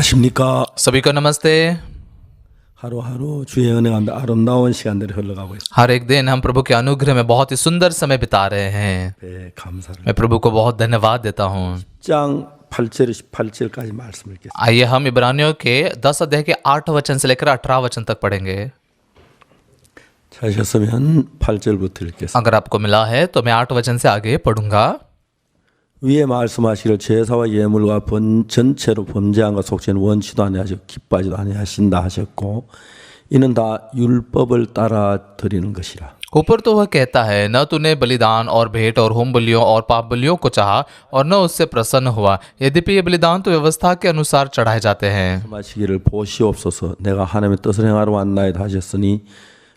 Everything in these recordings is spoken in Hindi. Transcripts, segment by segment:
안녕하십니까. सभी को नमस्ते। 하루하루 주의 은혜 가운데 아름다운 시간들이 흘러가고 있습니다. हर एक दिन हम प्रभु के अनुग्रह में बहुत ही सुंदर समय बिता रहे हैं। 네, 감사합니다. मैं प्रभु को बहुत धन्यवाद देता हूँ। 10장 8절 18절까지 말씀을 읽겠습니다. आइए हम इब्रानियों के 10 अध्याय के 8 वचन से लेकर 18 वचन तक पढ़ेंगे। 찾으셨으면 8절부터 읽겠습니다. अगर आपको मिला है तो मैं 8 वचन से आगे पढ़ूंगा। 위에 말씀하시기를 제사와 예물과 전체로 범죄한 것 속죄는 원치도 아니하시고 기뻐하지도 아니하신다 하셨고 이는 다 율법을 따라 드리는 것이라. ऊपर तो वह कहता है, न तूने बलिदान और भेंट और होम बलियों और पाप बलियों को चाहा और न उससे प्रसन्न हुआ। यद्यपि ये बलिदान तो व्यवस्था के अनुसार चढ़ाए जाते हैं। 말씀하시기를 보시옵소서 내가 하나님의 뜻을 행하러 왔나이다 하셨으니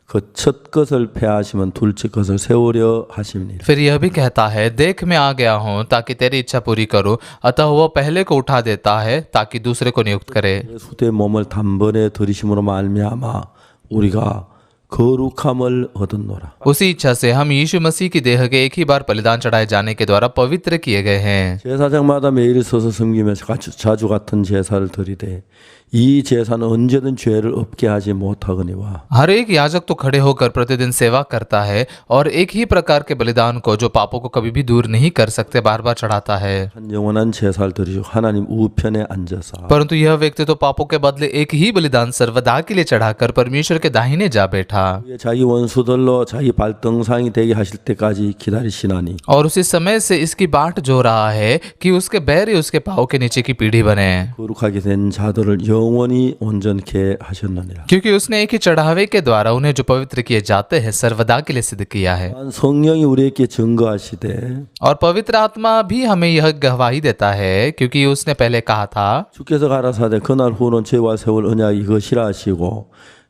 그 첫 것을 폐하시면 둘째 것을 세우려 하심이니라. फिर यह भी कहता है, देख मैं आ गया हूँ ताकि तेरी इच्छा पूरी करूँ। अतः वह पहले को उठा देता है ताकि दूसरे को नियुक्त करे। 예수의 몸을 단번에 들이심으로 말미암아 우리가 거룩함을 얻었노라. उसी इच्छा से हम यीशु मसीह की देह के एक ही बार बलिदान चढ़ाए जाने के द्वारा पवित्र किए गए हैं। 제사장마다 매일 서서 섬기면서 자주 같은 제사를 드리되 이 제사는 언제든 죄를 없게 하지 못하거니와 हर एक याजक तो खड़े होकर प्रतिदिन सेवा करता है और एक ही प्रकार के बलिदान को जो पापों को कभी भी दूर नहीं कर सकते बार बार चढ़ाता है। 한 영원한 제사를 드리시고 하나님 우편에 앉아서 परंतु यह व्यक्ति तो पापों के बदले एक ही बलिदान सर्वदा के लिए चढ़ाकर परमेश्वर के दाहिने जा बैठा 자기 원수들로 자기 발등상이 되게 하실 때까지 기다리시나니 और उसी समय से इसकी बाट जो रहा है कि उसके बैरी उसके पाँव के नीचे की पीढ़ी बने, 거룩하게 된 자들을 영원히 온전케 하셨느니라. क्योंकि उसने एक ही चढ़ावे के द्वारा उन्हें जो पवित्र किए जाते हैं सर्वदा के लिए सिद्ध किया है। 또한 성령이 우리에게 증거하시되 और पवित्र आत्मा भी हमें यह गवाही देता है, क्योंकि उसने पहले कहा था, 주께서 가라사대 그날 후는 저희와 세울 언약이 이것이라 하시고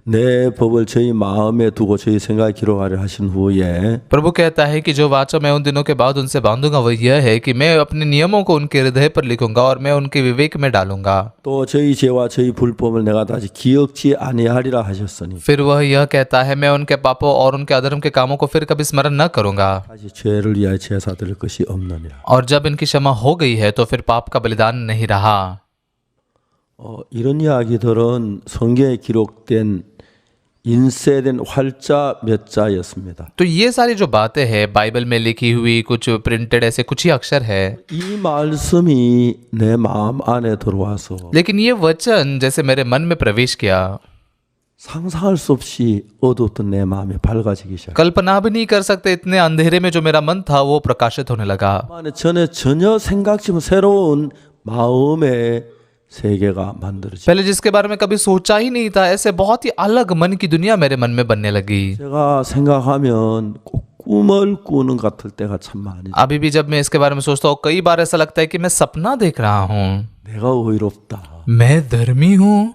내 법을 저희 마음에 두고 저희 생각에 기록하려 하신 후에 प्रभु कहता है कि जो वाचा मैं उन दिनों के बाद उनसे बांधूंगा वह यह है कि मैं अपने नियमों को उनके हृदय पर लिखूंगा और मैं उनके विवेक में डालूंगा। 또 저희 죄와 저희 불법을 내가 다시 기억지 아니하리라 하셨으니 फिर वह यह कहता है, मैं उनके पापों और उनके अधर्म के कामों को फिर कभी स्मरण न करूंगा। 다시 죄를 위하여 제사 드릴 것이 없느니라. और जब इनकी क्षमा हो गई है तो फिर पाप का बलिदान नहीं रहा। 이런 이야기들은 성경에 기록된 인쇄된 활자 몇 자였습니다. तो ये सारी जो बातें हैं बाइबल में लिखी हुई कुछ प्रिंटेड ऐसे कुछ ही अक्षर है, 이 말씀이 내 마음 안에 들어와서 लेकिन ये वचन जैसे मेरे मन में प्रवेश किया, 상상할 수 없이 어두웠던 내 마음이 밝아지기 시작. कल्पना भी नहीं कर सकते इतने अंधेरे में जो मेरा मन था वो प्रकाशित होने लगा। 안에 전혀 생각지 못 새로운 마음의 세계가 만들어지. पहले जिसके बारे में कभी सोचा ही नहीं था, ऐसे बहुत ही अलग मन की दुनिया मेरे मन में बनने लगी। 제가 생각하면 꼭 꿈을 꾸는 것 같을 때가 참 많이. अभी भी जब मैं इसके बारे में सोचता हूँ कई बार ऐसा लगता है कि मैं सपना देख रहा हूँ। 내가 의롭다. मैं धर्मी हूँ।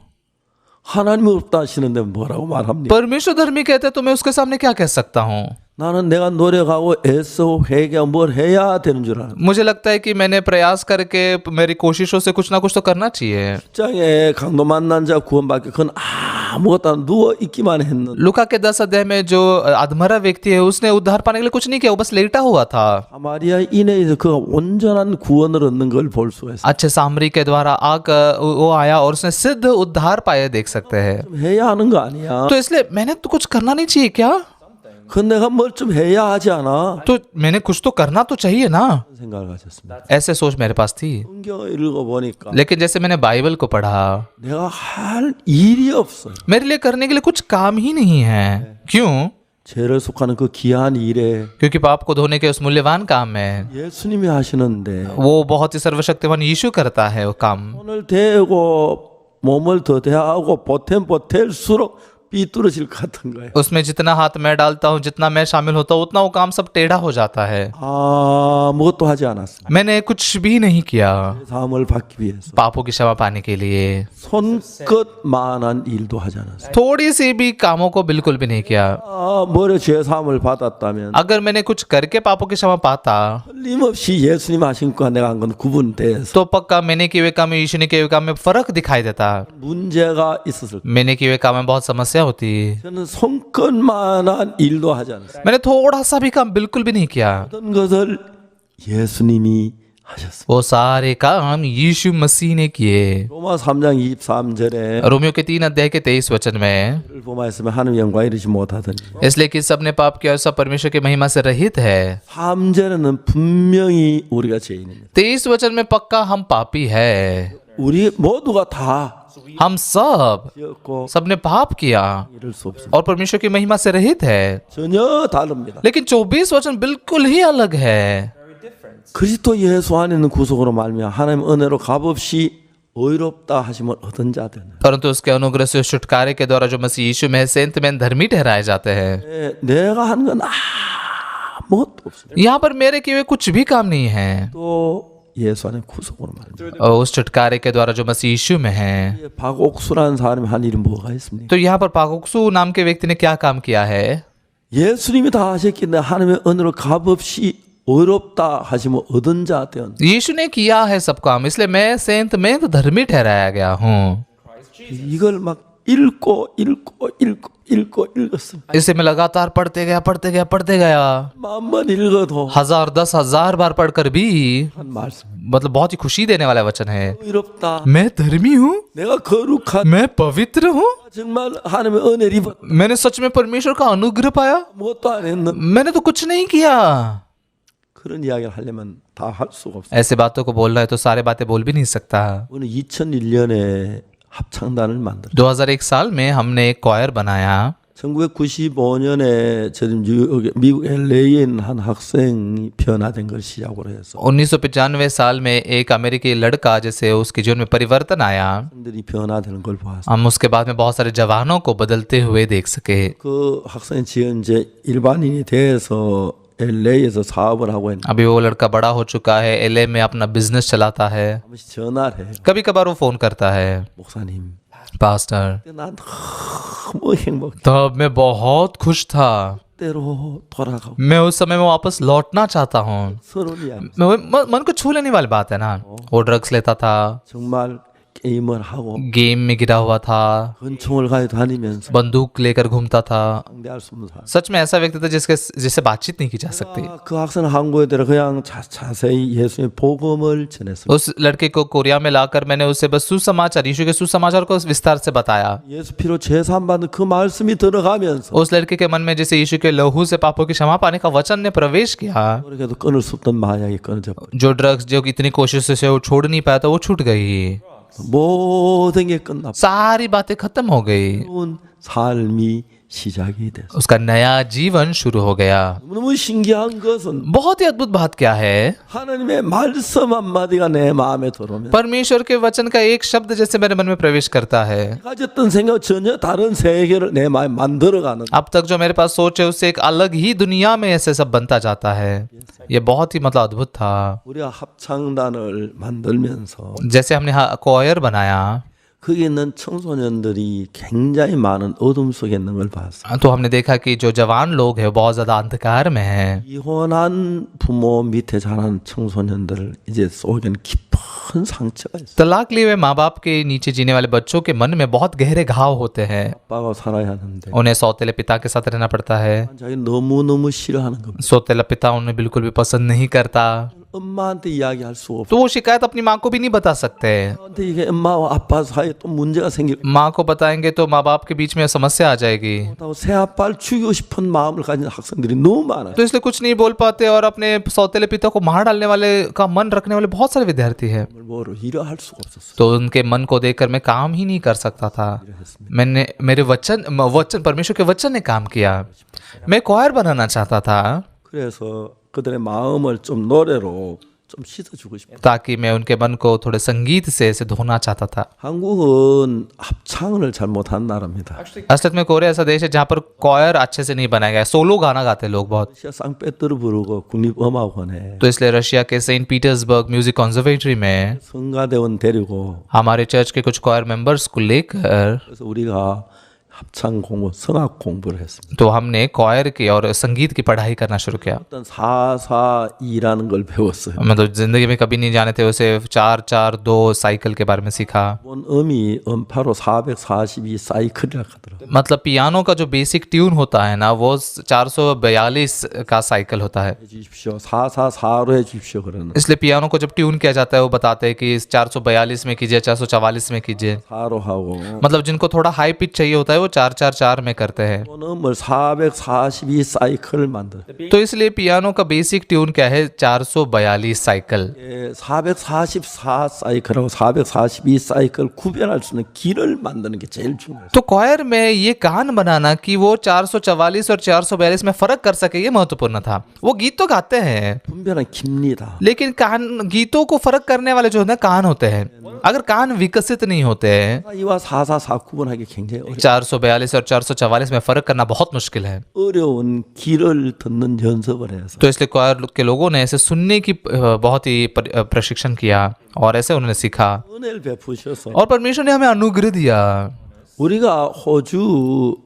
하나님이 없다 하시는데 뭐라고 말합니까? परमेश्वर धर्मी कहते हैं तो मैं उसके सामने क्या कह सकता हूँ? 나는 내가 노력하고 애써 회개하고 뭘 해야 되는 줄 아는. मुझे लगता है कि मैंने प्रयास करके मेरी कोशिशों से कुछ ना कुछ तो करना चाहिए। 십장에 강도 만난 자 구원받게 그건 아무것도 안 누워 있기만 했는데 लुका के 10 अध्याय में जो अधमरा व्यक्ति है उसने उद्धार पाने के लिए कुछ नहीं किया, वो बस लेटा हुआ था। 사마리아 인해서 그 온전한 구원을 얻는 걸 볼 수가 있어요. अच्छे सामरी के द्वारा आकर वो आया और उसने सिद्ध उद्धार पाया, देख सकते हैं। 좀 해야 하는 거 아니야? तो इसलिए मैंने तो कुछ करना नहीं चाहिए क्या? 그 내가 뭘 좀 해야 하지 않아? तो मैंने कुछ तो करना तो चाहिए ना, 생각을 가졌습니다. ऐसे सोच मेरे पास थी। 성경을 읽어보니까 लेकिन जैसे मैंने बाइबल को पढ़ा, 내가 할 일이 없어요. मेरे लिए करने के लिए कुछ काम ही नहीं है। क्यों? 죄를 속하는 그 귀한 일에 क्योंकि पाप को धोने के उस मूल्यवान काम में 예수님이 하시는데 वो बहुत ही सर्वशक्तिमान यीशु करता है वो काम। 손을 대고 몸을 더 대하고 보탤수록 삐뚤어질 것 같은 거예요. उसमें जितना हाथ मैं डालता हूँ, जितना मैं शामिल होता हूँ, उतना वो काम सब टेढ़ा हो जाता है। 아무것도 하지 않았습니다. मैंने कुछ भी नहीं किया 사함을 받기 위해서 पापों की क्षमा पाने के लिए। 손끝만한 일도 하지 않았습니다. थोड़ी सी भी कामों को बिल्कुल भी नहीं किया। 뭐래 죄 사함을 받았다면 अगर मैंने कुछ करके पापों की क्षमा पाता 틀림없이 예수님 하신 것과 내가 한 건 구분돼서 तो पक्का मैंने किए हुए काम में यीशु ने किए हुए काम में फर्क दिखाई देता। 문제가 있었을 때 मैंने किए हुए काम में बहुत समस्या होती। 저는 손끝만한 일도 하지 않았어요. मैंने थोड़ा सा भी काम बिल्कुल भी नहीं किया। 모든 것을 예수님이 하셨습니다. वो सारे काम यीशु मसीह ने किए। 로마 3장 23절에 रोमियो के 3 अध्याय के 23 वचन में, 를 범하였으면 하나님 영광 이르지 못하더니 इसलिए कि सबने पाप किया और सब परमेश्वर की महिमा से रहित है। 3절에는 분명히 우리가 죄인입니다. 23 वचन में पक्का हम पापी है। 우리 모두가 다 हम सब 지었고 सबने पाप किया 이럴 수 없습니다. और परमेश्वर की महिमा से रहित है। 전혀 다릅니다. लेकिन 24 वचन बिल्कुल ही अलग है। 그리스도 예수 안에 있는 구속으로 말미암아 하나님 은혜로 값없이 의롭다 하심을 얻은 자들은 परंतु उसके अनुग्रह से उस छुटकारे के द्वारा जो मसीह यीशु में है, सेंत में धर्मी ठहराए जाते हैं। 내가 하는 건 아무것도 없습니다. यहाँ पर मेरे किए हुए कुछ भी काम नहीं है, 또 예수 안에 구속으로 말입니다. और उस छुटकारे के द्वारा जो मसीह यीशु में है। 박옥수라는 사람이 한 일이 뭐가 있습니까? तो यहाँ पर पाकुक्सु नाम के व्यक्ति ने क्या काम किया है? 예수님이 다 하셨기 때문에 하나님의 은혜로 값없이 의롭다 하심을 얻은 자 되었. यीशु ने किया है सब काम, इसलिए मैं सेंत में तो धर्मी ठहराया गया हूँ। 이걸 막 읽었습니다. इसे मैं लगातार पढ़ते गया। 만 번 읽어도 1000 10,000 बार पढ़कर भी 한 말씀. मतलब बहुत ही खुशी देने वाला वचन है। 의롭다. मैं धर्मी हूँ, 내가 거룩한. मैं पवित्र हूँ, 정말 하나님의 은혜를 입었. मैंने सच में परमेश्वर का अनुग्रह पाया, 뭣도 안 했는. मैंने तो कुछ नहीं किया। 그런 이야기를 하려면 다 할 수가 없어요. ऐसे बातों को बोलना है तो सारे बातें बोल भी नहीं सकता। 오늘 2001년에 합창단을 만들었어요. 2001 साल में हमने एक क्वायर बनाया। 1995년에 저는 미국 LA에 있는 한 학생이 변화된 걸 시작으로 해서 1995 साल में एक अमेरिकी लड़का जैसे उसके जीवन में परिवर्तन आया, 학생들이 변화되는 걸 보았어요. हम उसके बाद में बहुत सारे जवानों को बदलते हुए देख सके। 그 학생이 지금 이제 일반인이 돼서 LA에서 사업을 하고 있는. अभी वो लड़का बड़ा हो चुका है, LA में अपना बिजनेस चलाता है। 한 번씩 전화를 해요. कभी कभार वो फोन करता है, 목사님, पास्टर। 난 너무 행복. तब मैं बहुत खुश था, 때로 돌아가고 मैं उस समय में वापस लौटना चाहता हूँ। 서론이야. मन को छू लेने वाली बात है ना। वो ड्रग्स लेता था, 정말 게임을 하고 गेम में गिरा हुआ था, 권총을 가지고 다니면서 बंदूक लेकर घूमता था। 상대할 수 없는 사람. सच में ऐसा व्यक्ति था जिससे बातचीत नहीं की जा सकती। 그 학생은 한국에 들어 그냥 자세히 예수의 복음을 전했습니다. उस लड़के को कोरिया में लाकर मैंने उसे बस सुसमाचार, यीशु के सुसमाचार को विस्तार से बताया। 예수 피로 제사함 받는 그 말씀이 들어가면서 उस लड़के के मन में जैसे यीशु के लहू से पापों की क्षमा पाने का वचन ने प्रवेश किया। 그래도 끊을 수 없던 마약이 끊어져 버려. जो ड्रग्स जो कितनी कोशिशों से वो छोड़ नहीं पाया था, वो छूट गई। 모든 게 끝나. सारी बातें खत्म हो गई, 새로운 삶이 시작이 됐어. उसका नया जीवन शुरू हो गया। 너무 신기한 것은 बहुत ही अद्भुत बात क्या है, 하나님의 말씀 한마디가 내 마음에 들어오면 परमेश्वर के वचन का एक शब्द जैसे मेरे मन में प्रवेश करता है, 가졌던 생각 전혀 다른 세계를 내 마음에 만들어가는. अब तक जो मेरे पास सोच है उससे एक अलग ही दुनिया में ऐसे सब बनता जाता है। ये बहुत ही मतलब अद्भुत था। 우리가 합창단을 만들면서 जैसे हमने क्वायर बनाया 거기 있는 청소년들이 굉장히 많은 어둠 속에 있는 걸 봤어요. तो हमने देखा कि जो जवान लोग हैं बहुत ज्यादा अंधकार में हैं। 이혼한 부모 밑에 자란 청소년들 이제 속에는 깊은 상처가 있어요. तलाक लिए हुए माँ बाप के नीचे जीने वाले बच्चों के मन में बहुत गहरे घाव होते हैं। 아빠가 살아야 하는데 उन्हें सौतेले पिता के साथ रहना पड़ता है। 자기 너무너무 싫어하는 겁니다. सौतेला पिता उन्हें बिल्कुल भी पसंद नहीं करता, 엄마한테 이야기할 수 없어. तो वो शिकायत अपनी माँ को भी नहीं बता सकते। 엄마한테 이게 엄마와 아빠 사이에 또 문제가 생길 माँ को बताएंगे तो माँ बाप के बीच में समस्या आ जाएगी। 거고 새 아빠를 죽이고 싶은 마음을 가진 학생들이 너무 많아요. तो इसलिए कुछ नहीं बोल पाते और अपने सौतेले पिता को मार डालने वाले का मन रखने वाले बहुत सारे विद्यार्थी हैं। 뭐로 일을 할 सु가 없었어. तो उनके मन को देखकर मैं काम ही नहीं कर सकता था। मैंने मेरे वचन परमेश्वर के वचन ने काम किया। मैं क्वायर बनाना चाहता था 그래서 그들의 마음을 좀 노래로 좀 씻어주고 싶어. ताकि मैं उनके मन को थोड़े संगीत से ऐसे धोना चाहता था। 한국은 합창을 잘 못한 나라입니다. असल में कोरिया ऐसा देश है जहाँ पर क्वायर अच्छे से नहीं बनाया गया, सोलो गाना गाते हैं लोग बहुत। 러시아 상페테르부르크 국립음악원에 तो इसलिए रशिया के सेंट पीटर्सबर्ग म्यूजिक कॉन्जर्वेटरी में 성가대원 데리고 हमारे चर्च के कुछ क्वायर मेंबर्स को लेकर 그래서 우리가 합창 공부, 성악 공부를 했습니다. तो हमने कॉयर की और संगीत की पढ़ाई करना शुरू किया। 어떤 4-4-2라는 걸 배웠어요. मतलब जिंदगी में कभी नहीं जाने थे उसे 4-4-2 साइकिल के बारे में सीखा। 음이 음파로 442 사이클이라 하더라고요. मतलब पियानो का जो बेसिक ट्यून होता है ना वो 442 का साइकिल होता है। 해 주십시오. 444로 해 주십시오. 그러는 इसलिए पियानो को जब ट्यून किया जाता है वो बताते हैं कि 442 में कीजिए, 444 में कीजिए। 4로 하고 मतलब जिनको थोड़ा हाई पिच चाहिए होता है वो 4-4-4 में करते हैं। 음을 442 사이클을 만들어요. तो इसलिए पियानो का बेसिक ट्यून क्या है? 442 साइकिल। 444 사이클하고 442 사이클 구별할 수 있는 길을 만드는 게 제일 중요해요. तो कॉयर में ये कान बनाना कि वो 444 और 442 में फर्क कर सके ये महत्वपूर्ण था। वो गीत तो गाते हैं 분별은 깁니다. लेकिन कान गीतों को फर्क करने वाले जो होते हैं कान होते हैं। अगर कान विकसित नहीं होते हैं 442와 444 구분하기 굉장히 어려워요. 442 और 444 में फर्क करना बहुत मुश्किल है। 어려운 길을 듣는 연습을 해서 तो इसलिए कॉयर के लोगों ने ऐसे सुनने की बहुत ही प्रशिक्षण किया और ऐसे उन्होंने सीखा 은혜를 베푸셔서 और परमेश्वर ने हमें अनुग्रह दिया। 우리가 호주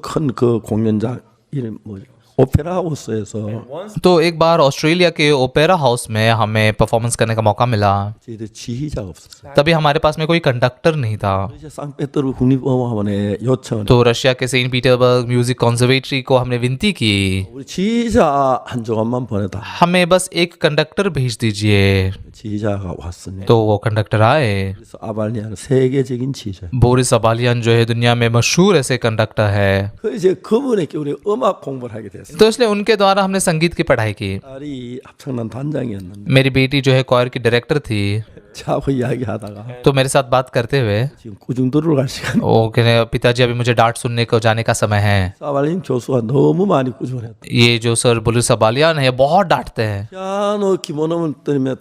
큰 그 공연장 이름 뭐죠? 오페라 하우스에서 तो एक बार ऑस्ट्रेलिया के ओपेरा हाउस में हमें परफॉर्मेंस करने का मौका मिला। 저희들 지휘자가 없었어요. तभी हमारे पास में कोई कंडक्टर नहीं था। 러시아 상페테르 국립음악원에 요청을 तो रशिया के सेंट पीटर्सबर्ग म्यूजिक कॉन्जर्वेटरी को हमने विनती की 우리 지휘자 한 조각만 보내다. हमें बस एक कंडक्टर भेज दीजिए। 지휘자가 왔습니다. तो वो कंडक्टर आए। 그래서 아발리아는 세계적인 지휘자. बोरिस अबालियन जो है दुनिया में मशहूर ऐसे कंडक्टर है। 그 이제 그분에게 우리 음악 공부를 하게 됐어요. तो इसलिए उनके द्वारा हमने संगीत की पढ़ाई की। 딸이 합창단 단장이었는데 मेरी बेटी जो है कॉयर की डायरेक्टर थी। 저하고 이야기하다가 तो मेरे साथ बात करते हुए 지금 구중도로 갈 시간. वो कहने पिताजी अभी मुझे डांट सुनने को जाने का समय है। 아발린 교수가 너무 많이 꾸준했다. ये जो सर बोरिस अबालियन है बहुत डांटते हैं। 피아노 기본음을 때리면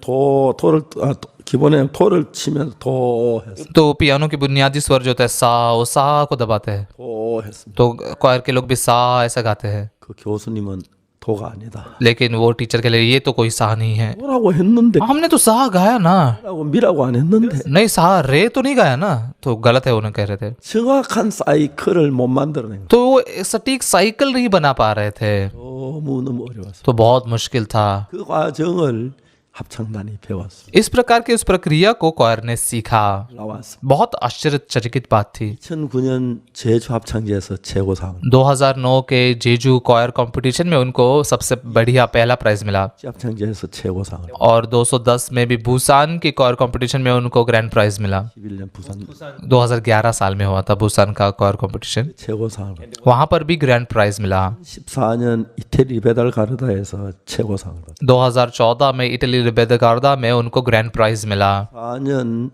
기본에 도를 치면서 도 했어. तो पियानो की बुनियादी स्वर जो होता है सा वो सा को दबाते हैं। 도 했습니다. तो कॉयर के लोग भी सा ऐसा गाते हैं 그 교수님은 도가 아니다. लेकिन वो टीचर के लिए ये तो कोई सा नहीं है। 도라고 했는데 हमने तो सा गाया ना। 라고 미라고 안 했는데 नहीं सा रे तो नहीं गाया ना। तो गलत है उन्हें कह रहे थे। 정확한 사이클을 못 만들어낸 거야. तो वो सटीक साइकिल नहीं बना पा रहे थे। 너무 어려웠어. तो बहुत मुश्किल था। 그 과정을 합창단이 배웠어. इस प्रकार की उस प्रक्रिया को कॉयर ने सीखा। 나왔어. बहुत आश्चर्यचकित बात थी। 2009년 제주 합창제에서 최고상. 2009 के जेजू कॉयर कंपटीशन में उनको सबसे बढ़िया पहला प्राइज मिला 합창제에서 최고상. और 210 में भी बुसान की कॉयर कंपटीशन में उनको ग्रैंड प्राइज मिला। 11년 부산 2011 साल में हुआ था बुसान का कॉयर कंपटीशन। 최고상을 받았어. वहां पर भी ग्रैंड प्राइज मिला। 14년 이태리 베달 가르다에서 최고상을 받았어. 2014 में इटली बेदगार्दा में उनको ग्रैंड प्राइज मिला। 4년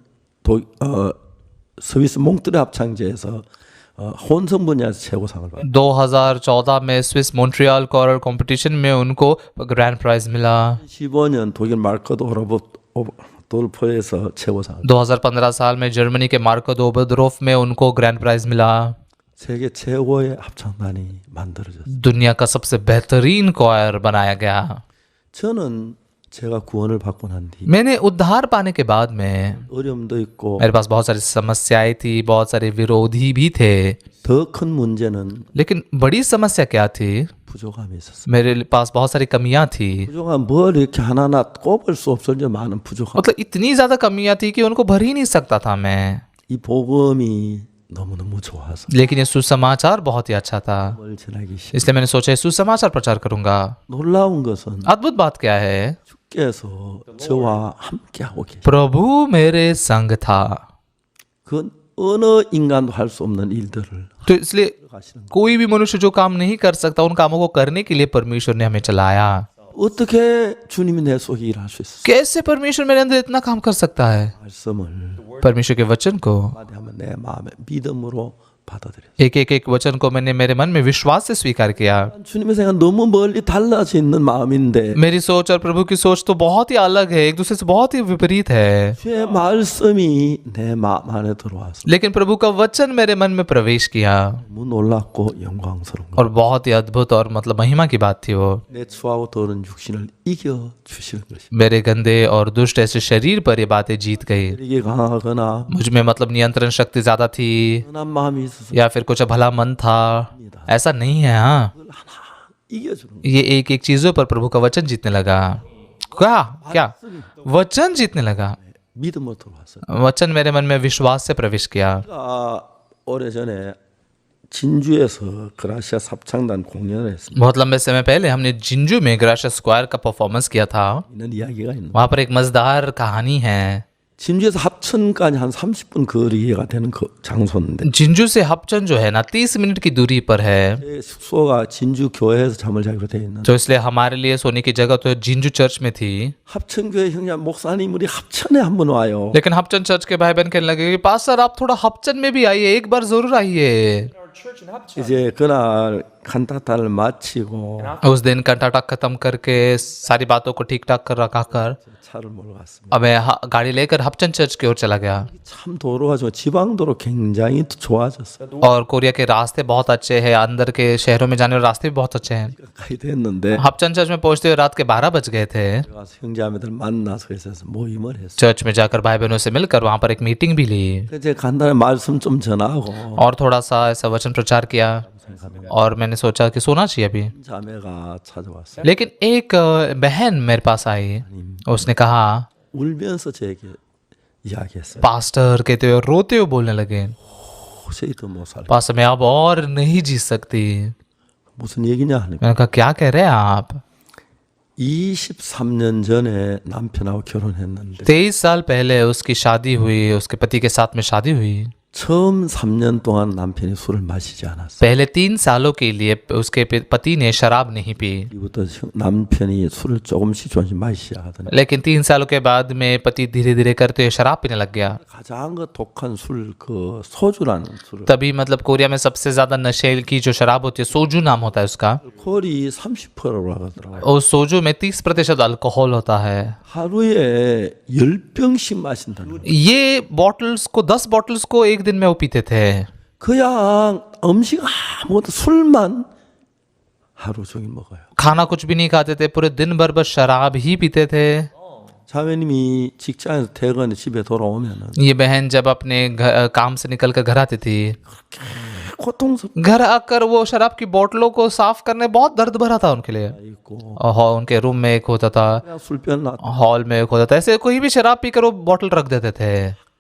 스위스 몽트레 합창제에서 혼성 분야에서 최고상을 받았어. 2014 में स्विस मॉन्ट्रियल कॉरल कंपटीशन में उनको ग्रैंड प्राइज मिला। 15년 독일 마르커도 도르프에서 최고상을 2015 साल में जर्मनी के मार्को दोबोद्रोफ में उनको ग्रैंड प्राइज मिला। 세계 최고의 합창단이 만들어졌어요. दुनिया का सबसे बेहतरीन कॉयर बनाया गया। 저는 제가 구원을 받고 난 뒤 मैंने उद्धार पाने के बाद में 어려움도 있고 मेरे पास बहुत सारी समस्याएं थी, बहुत सारे विरोधी भी थे। 더 큰 문제는 लेकिन बड़ी समस्या क्या थी? 부족함이 있었어요. मेरे पास बहुत सारी कमियां थी। 부족함 뭘 이렇게 하나하나 꼽을 수 없을 정도로 많은 부족함. मतलब इतनी ज्यादा कमियां थी कि उनको भर ही नहीं सकता था मैं। 이 복음이 너무너무 좋아서 लेकिन ये सुसमाचार बहुत ही अच्छा था, 뭘 전하기 싫어. इसलिए मैंने सोचा ये सुसमाचार प्रचार करूंगा। 놀라운 것은 अद्भुत बात क्या है? 주께서 저와 함께하고 계셔. प्रभु मेरे संग था। 그 어느 인간도 할 수 없는 일들을 तो इसलिए 하시는. कोई भी मनुष्य जो काम नहीं कर सकता उन कामों को करने के लिए परमेश्वर ने हमें चलाया। 어떻게 주님이 내 속에 일할 수 있어? कैसे परमेश्वर मेरे अंदर इतना काम कर सकता है? 말씀을 परमेश्वर के वचन को 한마디하면 내 마음에 믿음으로 받아들여. एक वचन को मैंने मेरे मन में विश्वास से स्वीकार किया। 주님의 생각 너무 멀리 달라져 있는 마음인데 मेरी सोच और प्रभु की सोच तो बहुत ही अलग है, एक दूसरे से बहुत ही विपरीत है। 주의 말씀이 내 마음 안에 들어와서 लेकिन प्रभु का वचन मेरे मन में प्रवेश किया 너무 놀랍고 영광스러운 거. और बहुत ही अद्भुत और मतलब महिमा की बात थी वो। 내 추하고 더러운 육신을 이겨 주시는 것이. मेरे गंदे और दुष्ट ऐसे शरीर पर ये बातें जीत गई। 이게 강하거나 मुझ में मतलब नियंत्रण शक्ति ज्यादा थी, 선한 마음이 있어서 या फिर कुछ भला मन था, ऐसा नहीं है। हाँ, 그걸 하나 이겨주는 ये एक एक चीजों पर प्रभु का वचन जीतने लगा। क्या क्या वचन जीतने लगा। 믿음으로 들어왔어요. वचन मेरे मन में विश्वास से प्रवेश किया। 제가 오래전에 진주에서 그라시아 합창단 공연을 했습니다. बहुत लंबे समय पहले हमने जिंजू में ग्राशिया स्क्वायर का परफॉर्मेंस किया था। 있는 이야기가 있는데 वहां पर एक मजेदार कहानी है। 진주에서 합천까지 한 30분 거리가 되는 그 장소인데 जिंजू से हपचन जो है ना 30 मिनट की दूरी पर है, 제 숙소가 진주 교회에서 잠을 자기로 돼 있는 तो इसलिए हमारे लिए सोने की जगह तो जिंजू चर्च में थी। 합천교회 형제 목사님 우리 합천에 한번 와요. लेकिन हपचन चर्च के भाई बहन कहने लगे कि पास्टर आप थोड़ा हपचन में भी आइए, एक बार जरूर आइए। 이제 그날 칸타타를 마치고 उस दिन कंटाटा खत्म करके सारी बातों को ठीक ठाक कर रखा कर 차를 몰고 갔습니다. अब मैं गाड़ी लेकर हपचन चर्च की ओर चला गया। 참 도로가 좋아 지방도로 굉장히 좋아졌어요. और कोरिया के रास्ते बहुत अच्छे हैं, अंदर के शहरों में जाने वाले रास्ते भी बहुत अच्छे हैं। 가까이 됐는데 हपचन चर्च में पहुंचते हुए रात के 12 बज गए थे। 가서 형제자매들 만나서 그래서 모임을 했어요. चर्च में जाकर भाई बहनों से मिलकर वहां पर एक मीटिंग भी ली 이제 간단히 말씀 좀 전하고 और थोड़ा सा ऐसा वचन प्रचार किया। और मैंने सोचा कि सोना चाहिए अभी। 자매가 찾아왔어요. लेकिन एक बहन मेरे पास आई, उसने कहा 울면서 제게 이야기했어요. पास्टर कहते हुए रोते हुए बोलने लगे, 도저히 더 못 살아. पास्टर मैं अब और नहीं जी सकती। 무슨 얘기냐 하니까 मैंने कहा क्या कह रहे हैं आप? 23년 전에 남편하고 결혼했는데 23 साल पहले उसकी शादी हुई, उसके पति के साथ में शादी हुई। 처음 3년 동안 남편이 술을 마시지 않았어요. पहले 3 सालों के लिए उसके पति ने शराब नहीं पी, 이부터 남편이 술을 조금씩 마시기 시작하더니 लेकिन 3 सालों के बाद में पति धीरे धीरे करते हुए शराब पीने लग गया। 가장 그 독한 술, 그 소주라는 술을 तभी मतलब कोरिया में सबसे ज्यादा नशे की जो शराब होती है, सोजू नाम होता है उसका। 알코올이 30%라고 하더라고요. और सोजू में 30% अल्कोहल होता है। 하루에 10병씩 마신다는 거예요. ये बॉटल्स को 10 बॉटल्स को एक दिन में वो पीते थे। 그냥 음식 아무것도 술만 하루 종일 먹어요. खाना कुछ भी नहीं खाते थे, पूरे दिन भर बस शराब ही पीते थे। 자매님이 직장에서 퇴근해 집에 돌아오면은 ये बहन जब अपने काम से निकल कर घर आती थी, 고통스럽고 घर आकर वो शराब की बोतलों को साफ करने बहुत दर्द भरा था उनके लिए। 있고 और उनके रूम में एक होता था, 그냥 술병 나 हॉल में एक होता था, ऐसे कोई भी शराब पीकर वो बोतल रख देते थे।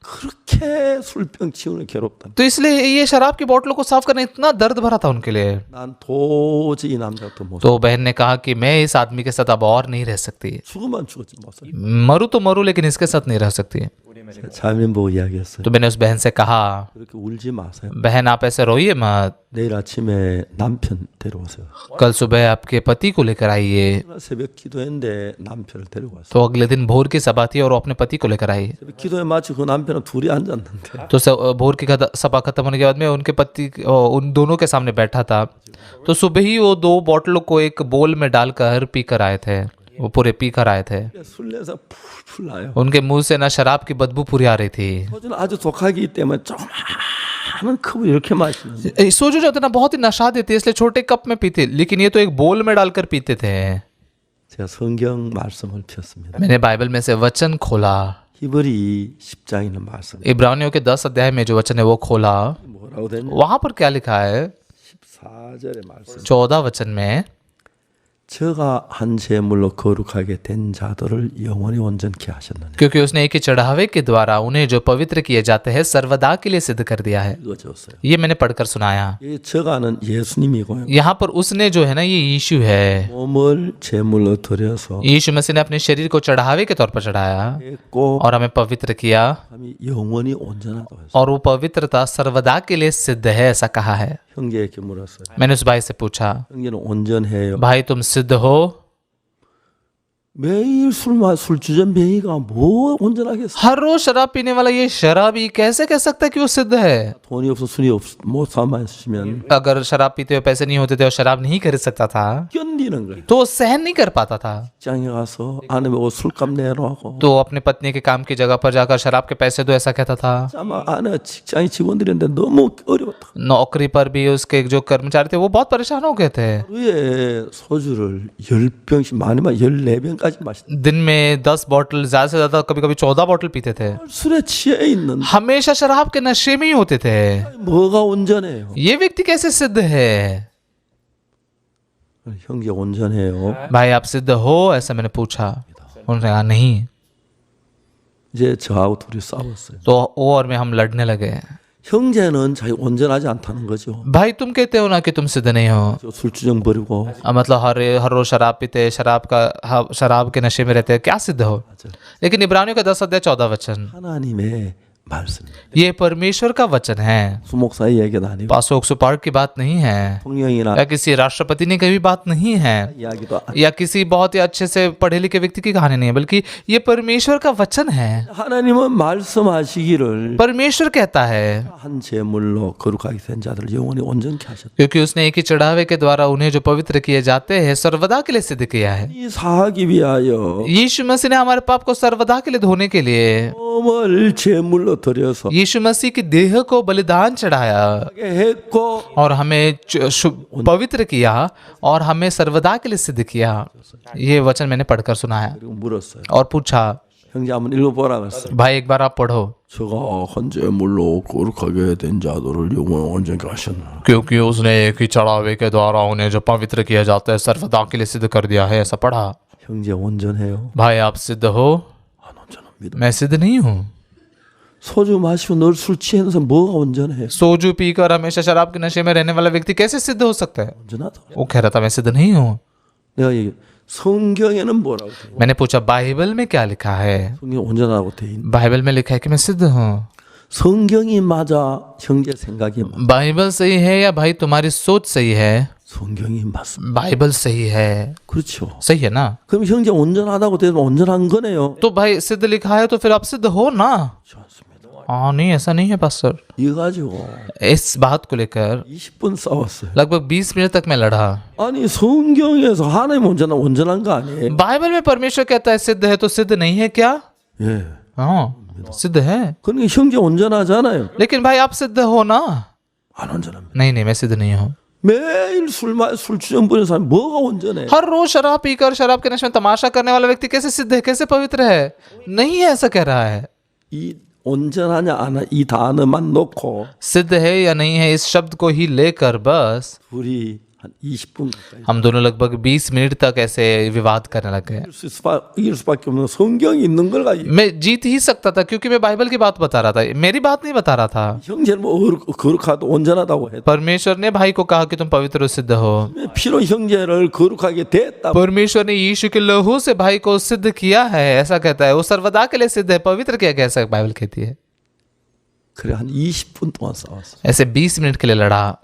그렇게 술병 치우는 괴롭다. तो इसलिए ये शराब की बोतलों को साफ करना इतना दर्द भरा था उनके लिए। 난 도저히 이 남자가 더 못. तो बहन ने कहा कि मैं इस आदमी के साथ अब और नहीं रह सकती, 죽으면 죽었지 못 살. मरू तो मरू लेकिन इसके साथ नहीं रह सकती। 자매님 보고 이야기했어요. तो मैंने उस बहन से कहा, 그렇게 울지 마세요. बहन आप ऐसे रोइए मत, 내일 아침에 남편 데려오세요. कल सुबह आपके पति को लेकर आइए। 새벽 기도했는데 남편을 데리고 왔어요. तो अगले दिन भोर की सभा थी और वो अपने पति को लेकर आई। 새벽 기도에 마치 그 남편은 둘이 앉았는데 तो भोर की सभा खत्म होने के बाद में उनके पति उन दोनों के सामने बैठा था। तो सुबह ही वो 2 बोतलों को एक बोल में डालकर पी कर आए थे, वो पूरे पी कर आए थे। 술 내서 풀풀 나요. उनके मुंह से ना शराब की बदबू पूरी आ रही थी। 소주는 아주 독하기 때문에 조그마한 컵을 이렇게 마시는데 सोजो जो होता है ना बहुत ही नशा देती है, इसलिए छोटे कप में पीते, लेकिन ये तो एक बोल में डालकर पीते थे। 제가 성경 말씀을 폈습니다. मैंने बाइबल में से वचन खोला, 히브리 10장에 있는 말씀. इब्रानियों के 10 अध्याय में जो वचन है वो खोला। 뭐라고 되냐? वहां पर क्या लिखा है? 14절의 말씀. 14 वचन में, 저가 한 제물로 거룩하게 된 자들을 영원히 온전케 하셨느니. क्योंकि उसने एक ही चढ़ावे के द्वारा उन्हें जो पवित्र किए जाते हैं सर्वदा के लिए सिद्ध कर दिया है। 읽어줬어요. ये मैंने पढ़कर सुनाया। 이 저가는 예수님이고요. यहाँ पर उसने जो है ना ये यीशु है। 몸을 제물로 드려서 यीशु मसीह ने अपने शरीर को चढ़ावे के तौर पर चढ़ाया 했고 और हमें पवित्र किया, 함이 영원히 온전하다고 했어요. और वो पवित्रता सर्वदा के लिए सिद्ध है, ऐसा कहा है। 형제에게 물었어요. मैंने उस भाई से पूछा, 형제는 온전해요. भाई तुम सिद्ध हो? 매일 술 주전 병이가 뭐 온전하겠어? हर रोज शराब पीने वाला ये शराबी कैसे कह सकता है कि वो सिद्ध है? 돈이 없어 술이 못 사 마시면 अगर शराब पीते हुए पैसे नहीं होते थे और शराब नहीं खरीद सकता था 견디는 거예요. तो वो सहन नहीं कर पाता था। 직장에 가서 아내 보고 술값 내라고. तो अपने पत्नी के काम की जगह पर जाकर शराब के पैसे दो, ऐसा कहता था। 아마 아내가 직장에 직원들인데 너무 어려웠다. नौकरी पर भी उसके जो कर्मचारी थे वो बहुत परेशान हो गए थे। 하루에 소주를 10병씩 많으면 14병까지 잔까지 마신다. दिन में 10 बॉटल, ज्यादा से ज्यादा कभी कभी 14 बॉटल पीते थे। 술에 취해 있는 हमेशा शराब के नशे में ही होते थे। 뭐가 온전해요? ये व्यक्ति कैसे सिद्ध है? 형제 온전해요. भाई आप सिद्ध हो? ऐसा मैंने पूछा। उन्होंने कहा नहीं। 이제 저하고 둘이 싸웠어요. तो वो और मैं हम लड़ने लगे। 형제는 자기 온전하지 않다는 거죠. भाई तुम कहते हो ना कि तुम सिद्ध नहीं हो। 저 술주정 버리고 मतलब हर रोज शराब पीते, शराब के नशे में रहते हैं, क्या सिद्ध हो? लेकिन इब्रानियों का 10 अध्याय 14 वचन, 하나님의 말씀. ये परमेश्वर का वचन है। 수목사의 얘기도 아니고 पासो ऑक्सफोर्ड की बात नहीं है, 통령이나 या किसी राष्ट्रपति ने कही बात नहीं है, 이야기도 या किसी बहुत ही अच्छे से पढ़े लिखे व्यक्ति की कहानी नहीं है, बल्कि ये परमेश्वर का वचन है। 하나님은 말씀하시기를 परमेश्वर कहता है, 한 제물로 거룩하게 된 자들 영원히 온전케 하셨다. क्योंकि उसने एक ही चढ़ावे के द्वारा उन्हें जो पवित्र किए जाते हैं सर्वदा के लिए सिद्ध किया है। 이 사하기 위하여 यीशु मसीह ने हमारे पाप को सर्वदा के लिए धोने के लिए 몸을 제물로 드려서 यीशु मसीह की देह को बलिदान चढ़ाया 했고 और हमें पवित्र किया और हमें सर्वदा के लिए सिद्ध किया। ये वचन मैंने पढ़कर सुनाया 그리고 물었어요. और पूछा, 형제 한번 읽어보라 그랬어요. भाई एक बार आप पढ़ो, 저가 한 제물로 거룩하게 된 자들을 영원히 온전케 하셨나. क्योंकि उसने एक ही चढ़ावे के द्वारा उन्हें जो पवित्र किया जाता है सर्वदा के लिए सिद्ध कर दिया है। ऐसा पढ़ा। 형제 온전해요? भाई आप सिद्ध हो? 안 온전합니다. मैं सिद्ध नहीं हूँ। 소주 마시고 늘 술 취해서 뭐가 온전해? सोजू पीकर हमेशा शराब के नशे में रहने वाला व्यक्ति कैसे सिद्ध हो सकता है? 온전하다. वो कह रहा था मैं सिद्ध नहीं हूँ। 내가 얘기 성경에는 뭐라고 돼요? मैंने पूछा बाइबल में क्या लिखा है? 성경 온전하다고 돼 있는. बाइबल में लिखा है कि मैं सिद्ध हूँ। 성경이 맞아, 형제 생각이 맞아. बाइबल सही है या भाई तुम्हारी सोच सही है? 성경이 맞습니다. बाइबल सही है, 그렇죠. सही है ना? 그럼 형제 온전하다고 되면 온전한 거네요. तो भाई सिद्ध लिखा है तो फिर आप सिद्ध हो ना? 그렇지 않습니다. हाँ नहीं, ऐसा नहीं है पास्टर। 이거 가지고 इस बात को लेकर 20분 싸웠어요. लगभग 20 मिनट तक मैं लड़ा। 아니 성경에서 하나님 온전한 거 아니에요? बाइबल में परमेश्वर कहता है सिद्ध है, तो सिद्ध नहीं है क्या? 예. हाँ सिद्ध है। 그러니까 형제 온전하잖아요. लेकिन भाई आप सिद्ध हो ना? 안 온전합니다. नहीं, मैं सिद्ध नहीं हूँ। 매일 술 주정 부리는 사람 뭐가 온전해? हर रोज शराब पीकर शराब के नशे में तमाशा करने वाला व्यक्ति कैसे सिद्ध है, कैसे पवित्र है? नहीं है, ऐसा कह रहा है। 이 온전하냐 안 하냐 이 단어만 놓고 सिद्ध है या नहीं है इस शब्द को ही लेकर बस 둘이 한 20분 가까이 हम दोनों लगभग 20 मिनट तक ऐसे विवाद करने लग गए। 이길 수밖에 없는 성경이 있는 걸 가지고 मैं जीत ही सकता था क्योंकि मैं बाइबल की बात बता रहा था, मेरी बात नहीं बता रहा था। 형제는 뭐 거룩하다 온전하다고 했다. परमेश्वर ने भाई को कहा कि तुम पवित्र और सिद्ध हो। 피로 형제를 거룩하게 됐다. परमेश्वर ने यीशु के लहू से भाई को सिद्ध किया है, ऐसा कहता है। वो सर्वदा के लिए सिद्ध है, पवित्र किया गया, ऐसा बाइबल कहती है। 그래 한 20분 동안 싸웠어. ऐसे 20 मिनट के लिए लड़ा।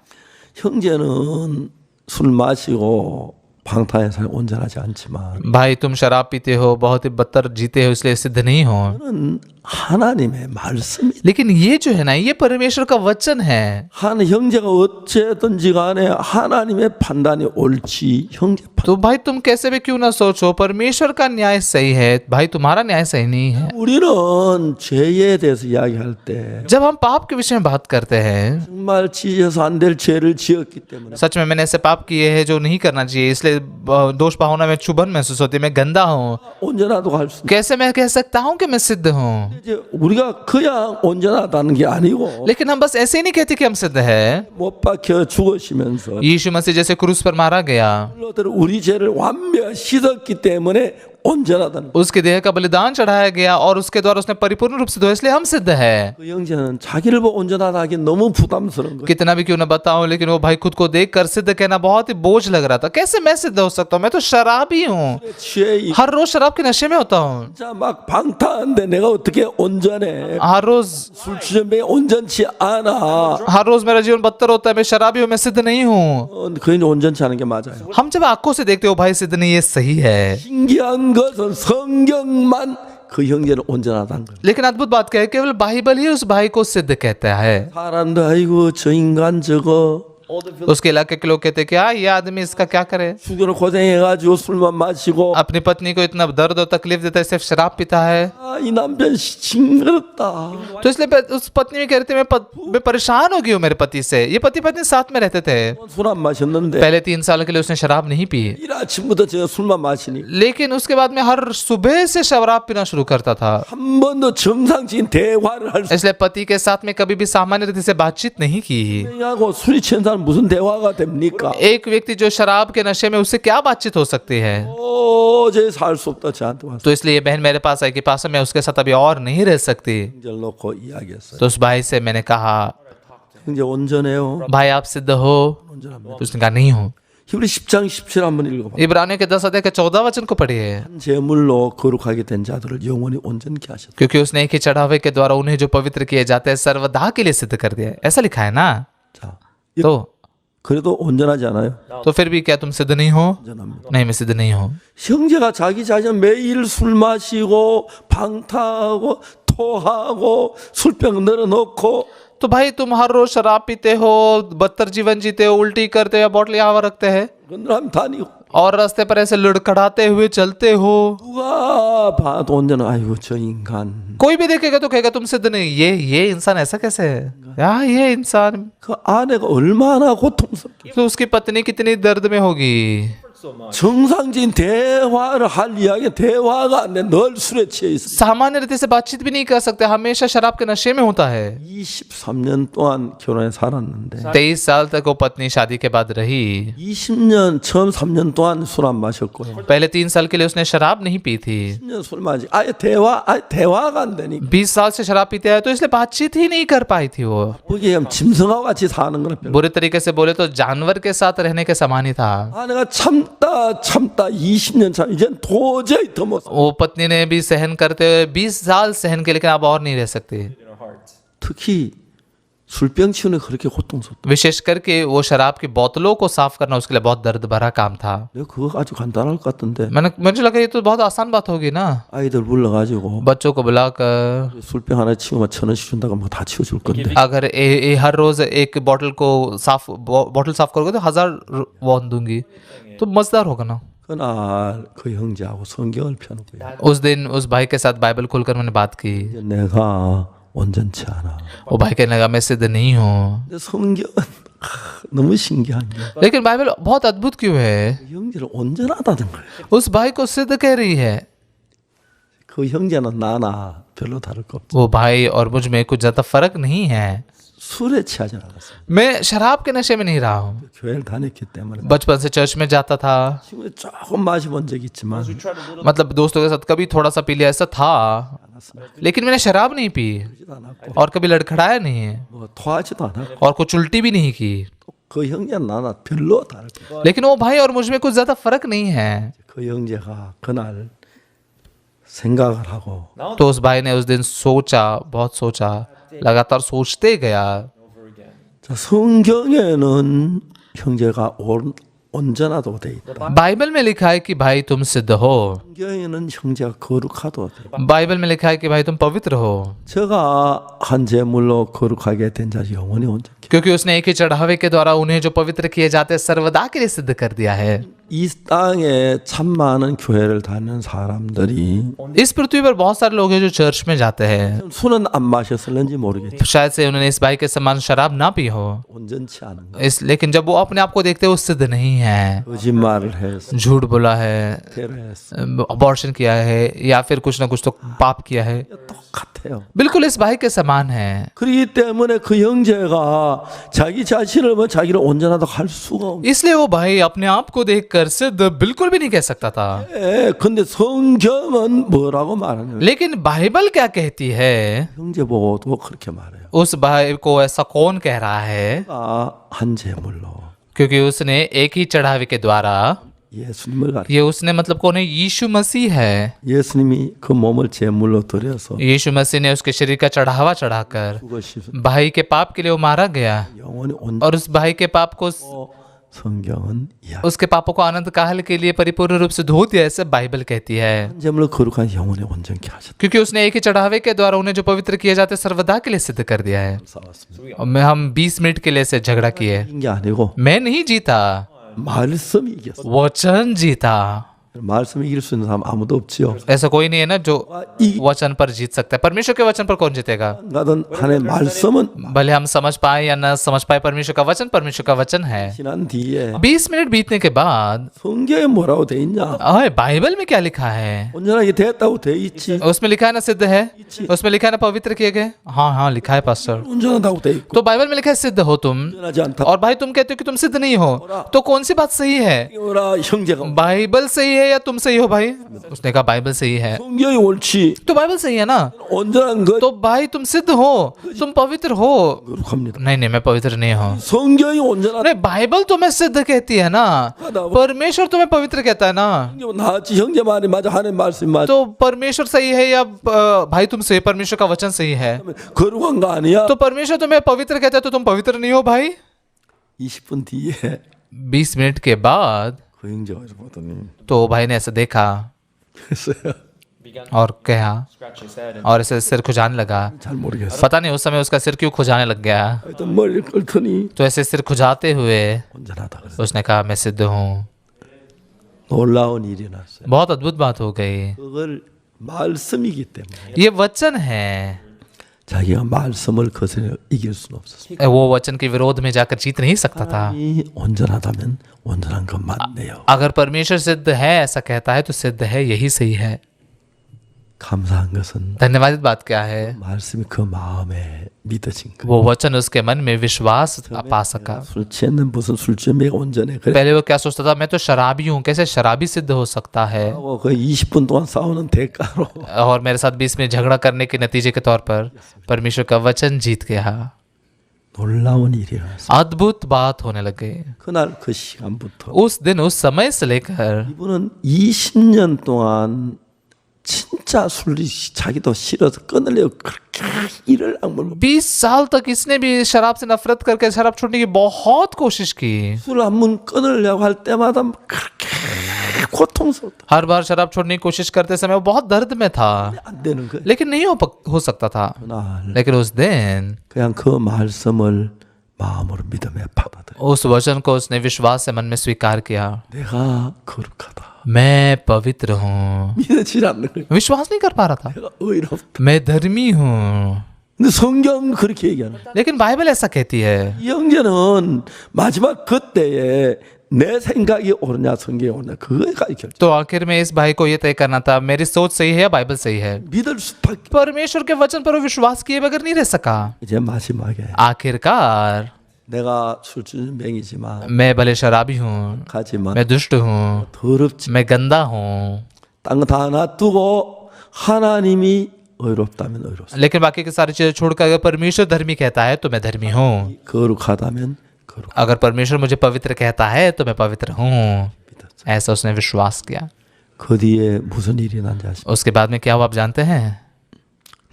형제는 술 마시고 방탕한 사람 온전하지 않지만 भाई तुम शराब पीते हो, बहुत ही बदतर जीते हो, इसलिए सिद्ध नहीं हो। 저는 하나님의 말씀이 लेकिन ये जो है ना, ये परमेश्वर का वचन है। 한 형제가 어쨌든지 간에 하나님의 판단이 옳지 형제 판 तो भाई तुम कैसे भी क्यों ना सोचो, परमेश्वर का न्याय सही है, भाई तुम्हारा न्याय सही नहीं है। 우리는 죄에 대해서 이야기할 때 जब हम पाप के विषय में बात करते हैं, 정말 지어서 안 될 죄를 지었기 때문에 सच में मैंने ऐसे पाप किए हैं जो नहीं करना चाहिए, इसलिए दोष भावना में चुभन महसूस होती है, मैं गंदा हूँ। 온전하다고 할 수. कैसे मैं कह सकता हूँ कि मैं सिद्ध हूँ? 이제 우리가 그냥 온전하다는 게 아니고 लेकिन हम बस ऐसे ही नहीं कहते कि हम सिद्ध है। 못 박혀 죽으시면서 यीशु मसीह जैसे क्रूस पर मारा गया, 우리 죄를 완벽히 씻었기 때문에 온전하다는. उसके देह का बलिदान चढ़ाया गया और उसके द्वारा उसने परिपूर्ण रूप से धोया, इसलिए हम सिद्ध है। 그 형제는 자기를 보고 온전하다 하기 너무 बु담스러운 거예요. कितना भी क्यों ना बताऊं, लेकिन वो भाई खुद को देख कर सिद्ध कहना बहुत ही बोझ लग रहा था। कैसे मैं सिद्ध हो सकता हूँ? मैं तो शराबी हूँ, 취해 हर रोज शराब के नशे में होता हूँ, 진짜 막 방탕한데 내가 어떻게 온전해? हर रोज 술 취전에 온전치 않아. हर रोज मेरा जीवन बदतर होता है, मैं शराबी हूँ, मैं सिद्ध नहीं हूँ। 그게 온전치 않은 게 맞아요. हम जब आंखों से देखते हो भाई सिद्ध नहीं, ये सही है। 신기한 것은 성경만 그 형제를 온전하다는 거예요. लेकिन अद्भुत बात क्या है, केवल बाइबल ही उस भाई को सिद्ध कहता है। 사람도 아이고 저 인간 저거 उसके इलाके के लोग कहते क्या ये आदमी इसका क्या करे, 죽여놓고 고생해가지고 술만 마시고 अपनी पत्नी को इतना दर्द और तकलीफ देता है, सिर्फ शराब पीता है। 이 남편 징그럽다. तो इसलिए उस पत्नी में कहते मैं परेशान हो गई हूँ मेरे पति से। ये पति पत्नी साथ में रहते थे। 술 안 마셨는데 पहले 3 साल के लिए उसने शराब नहीं पी, 일 아침부터 제가 술만 마시니 लेकिन उसके बाद में हर सुबह से शराब पीना शुरू करता था। 한 번도 정상적인 대화를 할 수 इसलिए पति के साथ में कभी भी सामान्य रीति से बातचीत नहीं की। 하고 술이 취한 사람 무슨 대화가 됩니까? एक व्यक्ति जो शराब के नशे में, उससे क्या बातचीत हो सकती है? 도저히 살 수 없다 저한테 와서 तो इसलिए ये बहन मेरे पास आई कि पास मैं उसके साथ अभी और नहीं रह सकती। 절 놓고 이야기했어요. तो उस भाई से मैंने कहा 형제 온전해요. भाई आप सिद्ध हो? 온전합니다. तो उसने कहा नहीं हो। 히브리 10장 17 한번 읽어봐. इब्रानियों के 10 अध्याय के 14 वचन को पढ़िए। 한 제물로 거룩하게 된 자들을 영원히 온전케 하셨다. क्योंकि उसने एक ही चढ़ावे के द्वारा उन्हें जो पवित्र किए जाते हैं सर्वदा के लिए सिद्ध कर दिया है। ऐसा लिखा है ना? 자, तो 그래도 온전하지 않아요? तो फिर भी क्या तुम सिद्ध नहीं हो? 온전합니다. नहीं, मैं सिद्ध नहीं हूँ। 형제가 자기 자신 매일 술 마시고 방탕하고 토하고 술병 늘어놓고 तो भाई तुम हर रोज शराब पीते हो, बदतर जीवन जीते हो, उल्टी करते हो या बोतल यहाँ रखते हैं 건드람 다니고 और रास्ते पर ऐसे लुढ़कड़ाते हुए चलते हो, 누가 봐도 온전한 아이고 저 인간 कोई भी देखेगा तो कहेगा तुम सिद्ध नहीं। ये इंसान ऐसा कैसे है यार? ये इंसान, 그 아내가 얼마나 고통스럽게 तो उसकी पत्नी कितनी दर्द में होगी। 정상적인 대화를 할 이야기 대화가 안 돼. 늘 술에 취해 있어. सामान्य रीति से बातचीत भी नहीं कर सकते, हमेशा शराब के नशे में होता है। 23년 동안 결혼해 살았는데 23 साल तक वो पत्नी शादी के बाद रही। 20년 처음 3년 동안 술 안 마셨고요. पहले 3 साल के लिए उसने शराब नहीं पी थी। 10년 술 마시 아예 대화가 안 되니까 20 साल से शराब पीते हैं तो इसलिए बातचीत ही नहीं कर पाई थी वो। 거기에 짐승하고 같이 사는 거라. बुरे तरीके से बोले तो जानवर के साथ रहने के समान ही था। 아내가 참다 20년 참 이제 도저히 더 못. वो पत्नी ने भी सहन करते हुए 20 साल सहन के, लेकिन अब और नहीं रह सकती। 특히 술병 치우는 게 그렇게 고통스럽다. विशेष करके वो शराब की बोतलों को साफ करना उसके लिए बहुत दर्द भरा काम था। 내가 그거 아주 간단할 것 같은데 मुझे लगा ये तो बहुत आसान बात होगी ना, 아이들 불러가지고 बच्चों को बुलाकर 술병 하나 치우면 1,000원씩 준다고 뭐 다 치워줄 건데 अगर हर रोज एक बोतल साफ करोगे तो 1000 वॉन दूंगी, तो मजेदार होगा ना। 그날 그 형제하고 성경을 펴놓고요. उस दिन उस भाई के साथ बाइबल खोलकर मैंने बात की। 이제 내가 온전치 않아. वो भाई कहने लगा मैं सिद्ध नहीं हूँ। 근데 성경은 너무 신기한 게 लेकिन बाइबल बहुत अद्भुत क्यों है? 형제를 온전하다는 거예요. उस भाई को सिद्ध कह रही है। 그 형제는 나나 별로 다를 거 없어. वो भाई और मुझ में कुछ ज्यादा फर्क नहीं है। 술에 취하지 않았어요. मैं शराब के नशे में नहीं रहा हूँ। 교회를 다녔기 때문에 बचपन से चर्च में जाता था, 친구들 조금 마셔본 적이 있지만 मतलब दोस्तों के साथ कभी थोड़ा सा पी लिया ऐसा था, लेकिन मैंने शराब नहीं पी और कभी लड़खड़ाया नहीं है 뭐 토하지도 않았고 और कुछ उल्टी भी नहीं की। 그 형제는 나나 별로 다를 거예요. लेकिन वो भाई और मुझ में कुछ ज्यादा फर्क नहीं है। 그 형제가 그날 생각을 하고 तो उस भाई ने उस दिन सोचा, बहुत सोचा, लगातार सोचते गया। 자, 성경에는 형제가 온전하다고 돼 있다. बाइबल में लिखा है कि भाई तुम सिद्ध हो। 성경에는 형제가 거룩하다고 돼 있다. बाइबल में लिखा है कि भाई तुम पवित्र हो, 제가 한 제물로 거룩하게 된 자 영원히 온전케. क्योंकि उसने एक ही चढ़ावे के द्वारा उन्हें जो पवित्र किए जाते हैं सर्वदा के लिए सिद्ध कर दिया है। 이 땅에 참 많은 교회를 다니는 사람들이 इस पृथ्वी पर बहुत सारे लोग हैं जो चर्च में जाते हैं, 술은 안 마셨을는지 모르겠지만 शायद से उन्होंने इस भाई के समान शराब ना पी हो, 온전치 않은 거. लेकिन जब वो अपने आप को देखते हैं वो सिद्ध नहीं है, 거짓말을 해서 झूठ बोला है, 테러했어. अबॉर्शन किया है या फिर कुछ ना कुछ तो पाप किया है, 똑같아요. बिल्कुल इस भाई के समान है। 그렇기 때문에 그 형제가 자기 자신을 뭐 자기를 온전하다고 할 수가 없네. इसलिए वो भाई अपने आप को देखकर सिद्ध बिल्कुल भी नहीं कह सकता था। 근데 성경은 뭐라고 말하냐면 लेकिन बाइबल क्या कहती है? 형제 보고도 그렇게 말해요. उस भाई को ऐसा कौन कह रहा है? 한 제물로 क्योंकि उसने एक ही चढ़ावे के द्वारा, 예수님을 가르쳐. ये उसने मतलब कौन है? यीशु मसीह है। 예수님이 그 몸을 제물로 드려서 यीशु मसीह ने उसके शरीर का चढ़ावा चढ़ाकर 죽으시고 भाई के पाप के लिए वो मारा गया 영원히 온 और उस भाई के पाप को 성경은 이야. उसके पापों को अनंत काल के लिए परिपूर्ण रूप से धो दिया, ऐसे बाइबल कहती है। 제물로 거룩한 영혼에 온전케 하셨다. क्योंकि उसने एक ही चढ़ावे के द्वारा उन्हें जो पवित्र किए जाते सर्वदा के लिए सिद्ध कर दिया है। 싸웠습니다. और हम 20 मिनट के लिए से झगड़ा किए। 이긴 게 아니고 मैं नहीं जीता, 말씀이 이겼어. वचन जीता। 말씀이 이길 수 있는 사람 아무도 없지요. ऐसा कोई नहीं है ना जो 이 वचन पर जीत सकता है। परमेश्वर के वचन पर कौन जीतेगा? 가든 하나님의 말씀은 भले हम समझ पाए या ना समझ पाए, परमेश्वर का वचन है। 지난 뒤에 20 मिनट बीतने के बाद 성경에 뭐라고 돼 있냐? अरे बाइबल में क्या लिखा है? 온전하게 됐다고 돼 있지. उसमें लिखा है ना सिद्ध है, उसमें लिखा है ना पवित्र किए गए। हाँ हाँ लिखा है पास्टर। 온전하다고 돼 있고 तो बाइबल में लिखा है सिद्ध हो तुम, 온전하지 않다. और भाई तुम कहते हो कि तुम सिद्ध नहीं हो, तो कौन सी बात सही है? 오라 형제가 बाइबल सही है या तुम सही हो भाई? उसने कहा बाइबल सही है। 성경이 옳지. तो बाइबल सही है ना? 온전한 것 तो भाई तुम सिद्ध हो, तुम पवित्र हो। 거룩합니다. नहीं नहीं मैं पवित्र नहीं हूँ। 성경이 온전하다. अरे बाइबल तुम्हें सिद्ध कहती है ना, परमेश्वर तुम्हें पवित्र कहता है ना। 나지 형제 말이 맞아 하나님 말씀이 맞아. तो परमेश्वर सही है या भाई तुम सही, परमेश्वर का वचन सही है? 거룩한 거 아니야? तो परमेश्वर तुम्हें पवित्र कहता है तो तुम पवित्र नहीं हो भाई? 20분 뒤에 20 मिनट के बाद 그 형제가 보더니 तो भाई ने ऐसे देखा 그랬어요. और कहा, और ऐसे सिर खुजाने लगा। 잘 모르겠어. पता नहीं उस समय उसका सिर क्यों खुजाने लग गया। 하여튼 머리를 끌더니 तो ऐसे सिर खुजाते हुए 온전하다 그랬어. उसने कहा मैं सिद्ध हूँ। 놀라운 일이 났어요. बहुत अद्भुत बात हो गई। 그걸 말씀이기 때문에 ये वचन है, 자기가 말씀을 거슬려 이길 수는 없었어요. वो वचन के विरोध में जाकर जीत नहीं सकता था। 이 온전하다면 온전한 것 맞네요. अगर परमेश्वर सिद्ध है ऐसा कहता है तो सिद्ध है, यही सही है। 감사한 것은 धन्यवादित बात क्या है? 말씀이 그 마음에 믿어진 거. वो वचन उसके मन में विश्वास पा सका। 술 취했는 무슨 술주매가 온전해. 그래. पहले वो क्या सोचता था, मैं तो शराबी हूँ, कैसे शराबी सिद्ध हो सकता है? 하고 그 20분 동안 싸우는 대가로 और मेरे साथ 20 मिनट झगड़ा करने के नतीजे के तौर पर परमेश्वर का वचन जीत गया। 놀라운 일이 일어났어요. अद्भुत बात होने लग गई। 그날 그 시간부터 उस दिन उस समय से लेकर 이분은 20년 동안 진짜 술이 자기도 싫어서 끊으려고 그렇게 이를 악물고 20 साल तक इसने भी शराब से नफरत करके शराब छोड़ने की बहुत कोशिश की। 술 한 번 끊으려고 할 때마다 그렇게 고통스럽다. हर बार शराब छोड़ने की कोशिश करते समय वो बहुत दर्द में था, 안 되는 거예요. लेकिन नहीं हो सकता था। 그날 लेकिन उस दिन 그냥 그 말씀을 마음으로 믿음에 받아들여. उस वचन को उसने विश्वास से मन में स्वीकार किया। 내가 거룩하다. मैं पवित्र हूँ। 믿어지지 않는 거예요. विश्वास नहीं कर पा रहा था। 내가 의롭다. मैं धर्मी हूँ। 근데 성경 그렇게 얘기하는. लेकिन बाइबल ऐसा कहती है। 이 형제는 마지막 그때에 내 생각이 옳으냐 성경이 옳으냐 그거까지 결정. तो आखिर में इस भाई को ये तय करना था, मेरी सोच सही है या बाइबल सही है। 믿을 수밖에. परमेश्वर के वचन पर वो विश्वास किए बगैर नहीं रह सका। 이제 마지막에 आखिरकार 내가 술주맹이지만 मैं भले शराबी हूँ, 가지만 मैं दुष्ट हूँ, 더럽지. मैं गंदा हूँ, 딴 거 다 놔두고 하나님이 의롭다면 의롭다. लेकिन बाकी की सारी चीजें छोड़कर अगर परमेश्वर धर्मी कहता है तो मैं धर्मी हूँ। 거룩하다면 거룩. अगर परमेश्वर मुझे पवित्र कहता है तो मैं पवित्र हूँ। 믿었죠. ऐसा उसने विश्वास किया। 그 뒤에 무슨 일이 난지 아십니까? उसके बाद में क्या हुआ आप जानते हैं?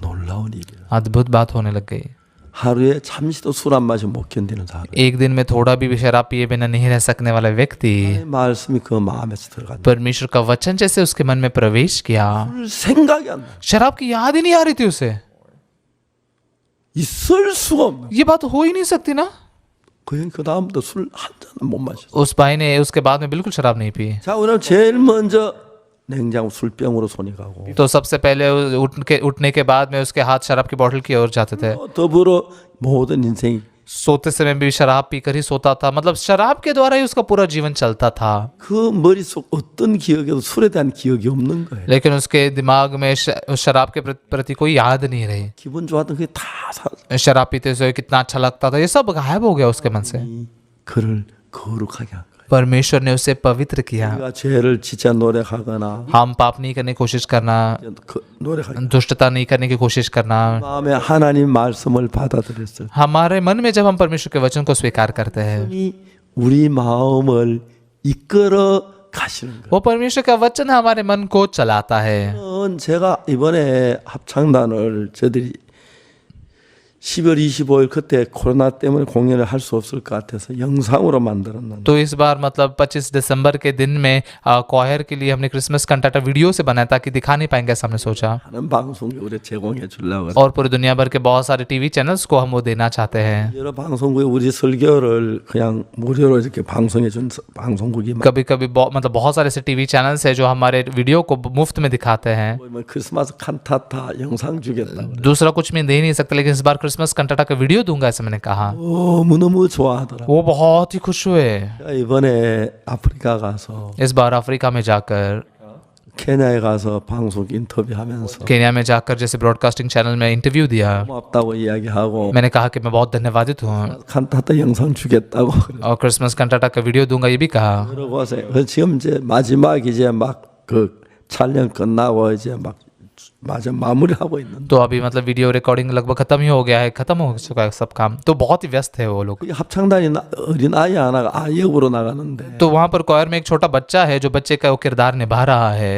놀라운 일이에요. अद्भुत बात होने लग गई। 하루에 잠시도 술 안 마시면 못 견디는 사람. एक दिन में थोड़ा भी शराब पिए बिना नहीं रह सकने वाला व्यक्ति, 말씀이 그 마음에서 들어간다. परमेश्वर का वचन जैसे उसके मन में प्रवेश किया, 생각이 안 나. शराब की याद ही नहीं आ रही थी उसे। 있을 수가 없는. ये बात हो ही नहीं सकती ना। 그 다음부터 술 한 잔은 못 마셨어. उस भाई ने उसके बाद में बिल्कुल शराब नहीं पी। 자, 오늘 제일 먼저 냉장고 술병으로 손이 가고 तो सबसे पहले उठने के बाद में उसके हाथ शराब की बोतल की ओर जाते थे। 더불어 모든 인생이 सोते समय भी शराब पीकर ही सोता था, मतलब शराब के द्वारा ही उसका पूरा जीवन चलता था। 그 머릿속 어떤 기억에도 술에 대한 기억이 없는 거예요. लेकिन उसके दिमाग में शराब के प्रति कोई याद नहीं रही। 기분 좋았던 그게 다 शराब पीते हुए कितना अच्छा लगता था, ये सब गायब हो गया उसके मन से। 그를 거룩하게 한 거예요. परमेश्वर ने उसे पवित्र किया। 우리가 죄를 진짜 노력하거나 हम पाप नहीं करने की कोशिश करना, 노력하기 दुष्टता नहीं करने की कोशिश करना, 마음에 하나님 말씀을 받아들였을 हमारे मन में जब हम परमेश्वर के वचन को स्वीकार करते हैं, 때 우리 마음을 이끌어 가시는 거예요. वो परमेश्वर का वचन हमारे मन को चलाता है। 제가 이번에 합창단을 저들이 12월 25일 그때 코로나 때문에 공연을 할 수 없을 것 같아서 영상으로 만들었는데 तो इस बार मतलब 25 दिसंबर के दिन में क्वायर के लिए हमने क्रिसमस कंटाटा वीडियो से बनाया ताकि दिखा नहीं पाएंगे ऐसा हमने सोचा 하는 방송에 우리 제공해 주려고 और पूरी दुनिया भर के बहुत सारे टीवी चैनल्स को हम वो देना चाहते हैं 여러 방송국에 우리 설교를 그냥 무료로 이렇게 방송해 준 방송국이 कभी कभी मतलब बहुत सारे ऐसे टीवी चैनल्स हैं जो हमारे वीडियो को मुफ्त में दिखाते हैं 뭐 크리스마스 칸타타 영상 주겠다고 दूसरा कुछ मैं दे नहीं सकता लेकिन इस बार क्रिसमस कंटाटा का वीडियो दूंगा ऐसे मैंने कहा 너무너무 좋아하더라. वो बहुत ही खुश हुए 이번에 아프리카 가서 इस बार अफ्रीका में जाकर 케냐에 가서 방송 인터뷰하면서 केन्या में जाकर जैसे ब्रॉडकास्टिंग चैनल में इंटरव्यू दिया 고맙다고 이야기하고 मैंने कहा कि मैं बहुत धन्यवादित हूँ 칸타타 영상 주겠다고 और क्रिसमस कंटाटा का वीडियो दूंगा ये भी कहा 그러고 지금 이제 마지막 이제 막 그 촬영 끝나고 이제 막 마저 마무리하고 있는데 तो अभी मतलब वीडियो रिकॉर्डिंग लगभग खत्म ही हो गया है खत्म हो चुका है सब काम तो बहुत ही व्यस्त है वो लोग 그 합창단이 어린 아이 하나가 아역으로 나가는데 तो वहाँ पर क्वायर में एक छोटा बच्चा है जो बच्चे का वो किरदार निभा रहा है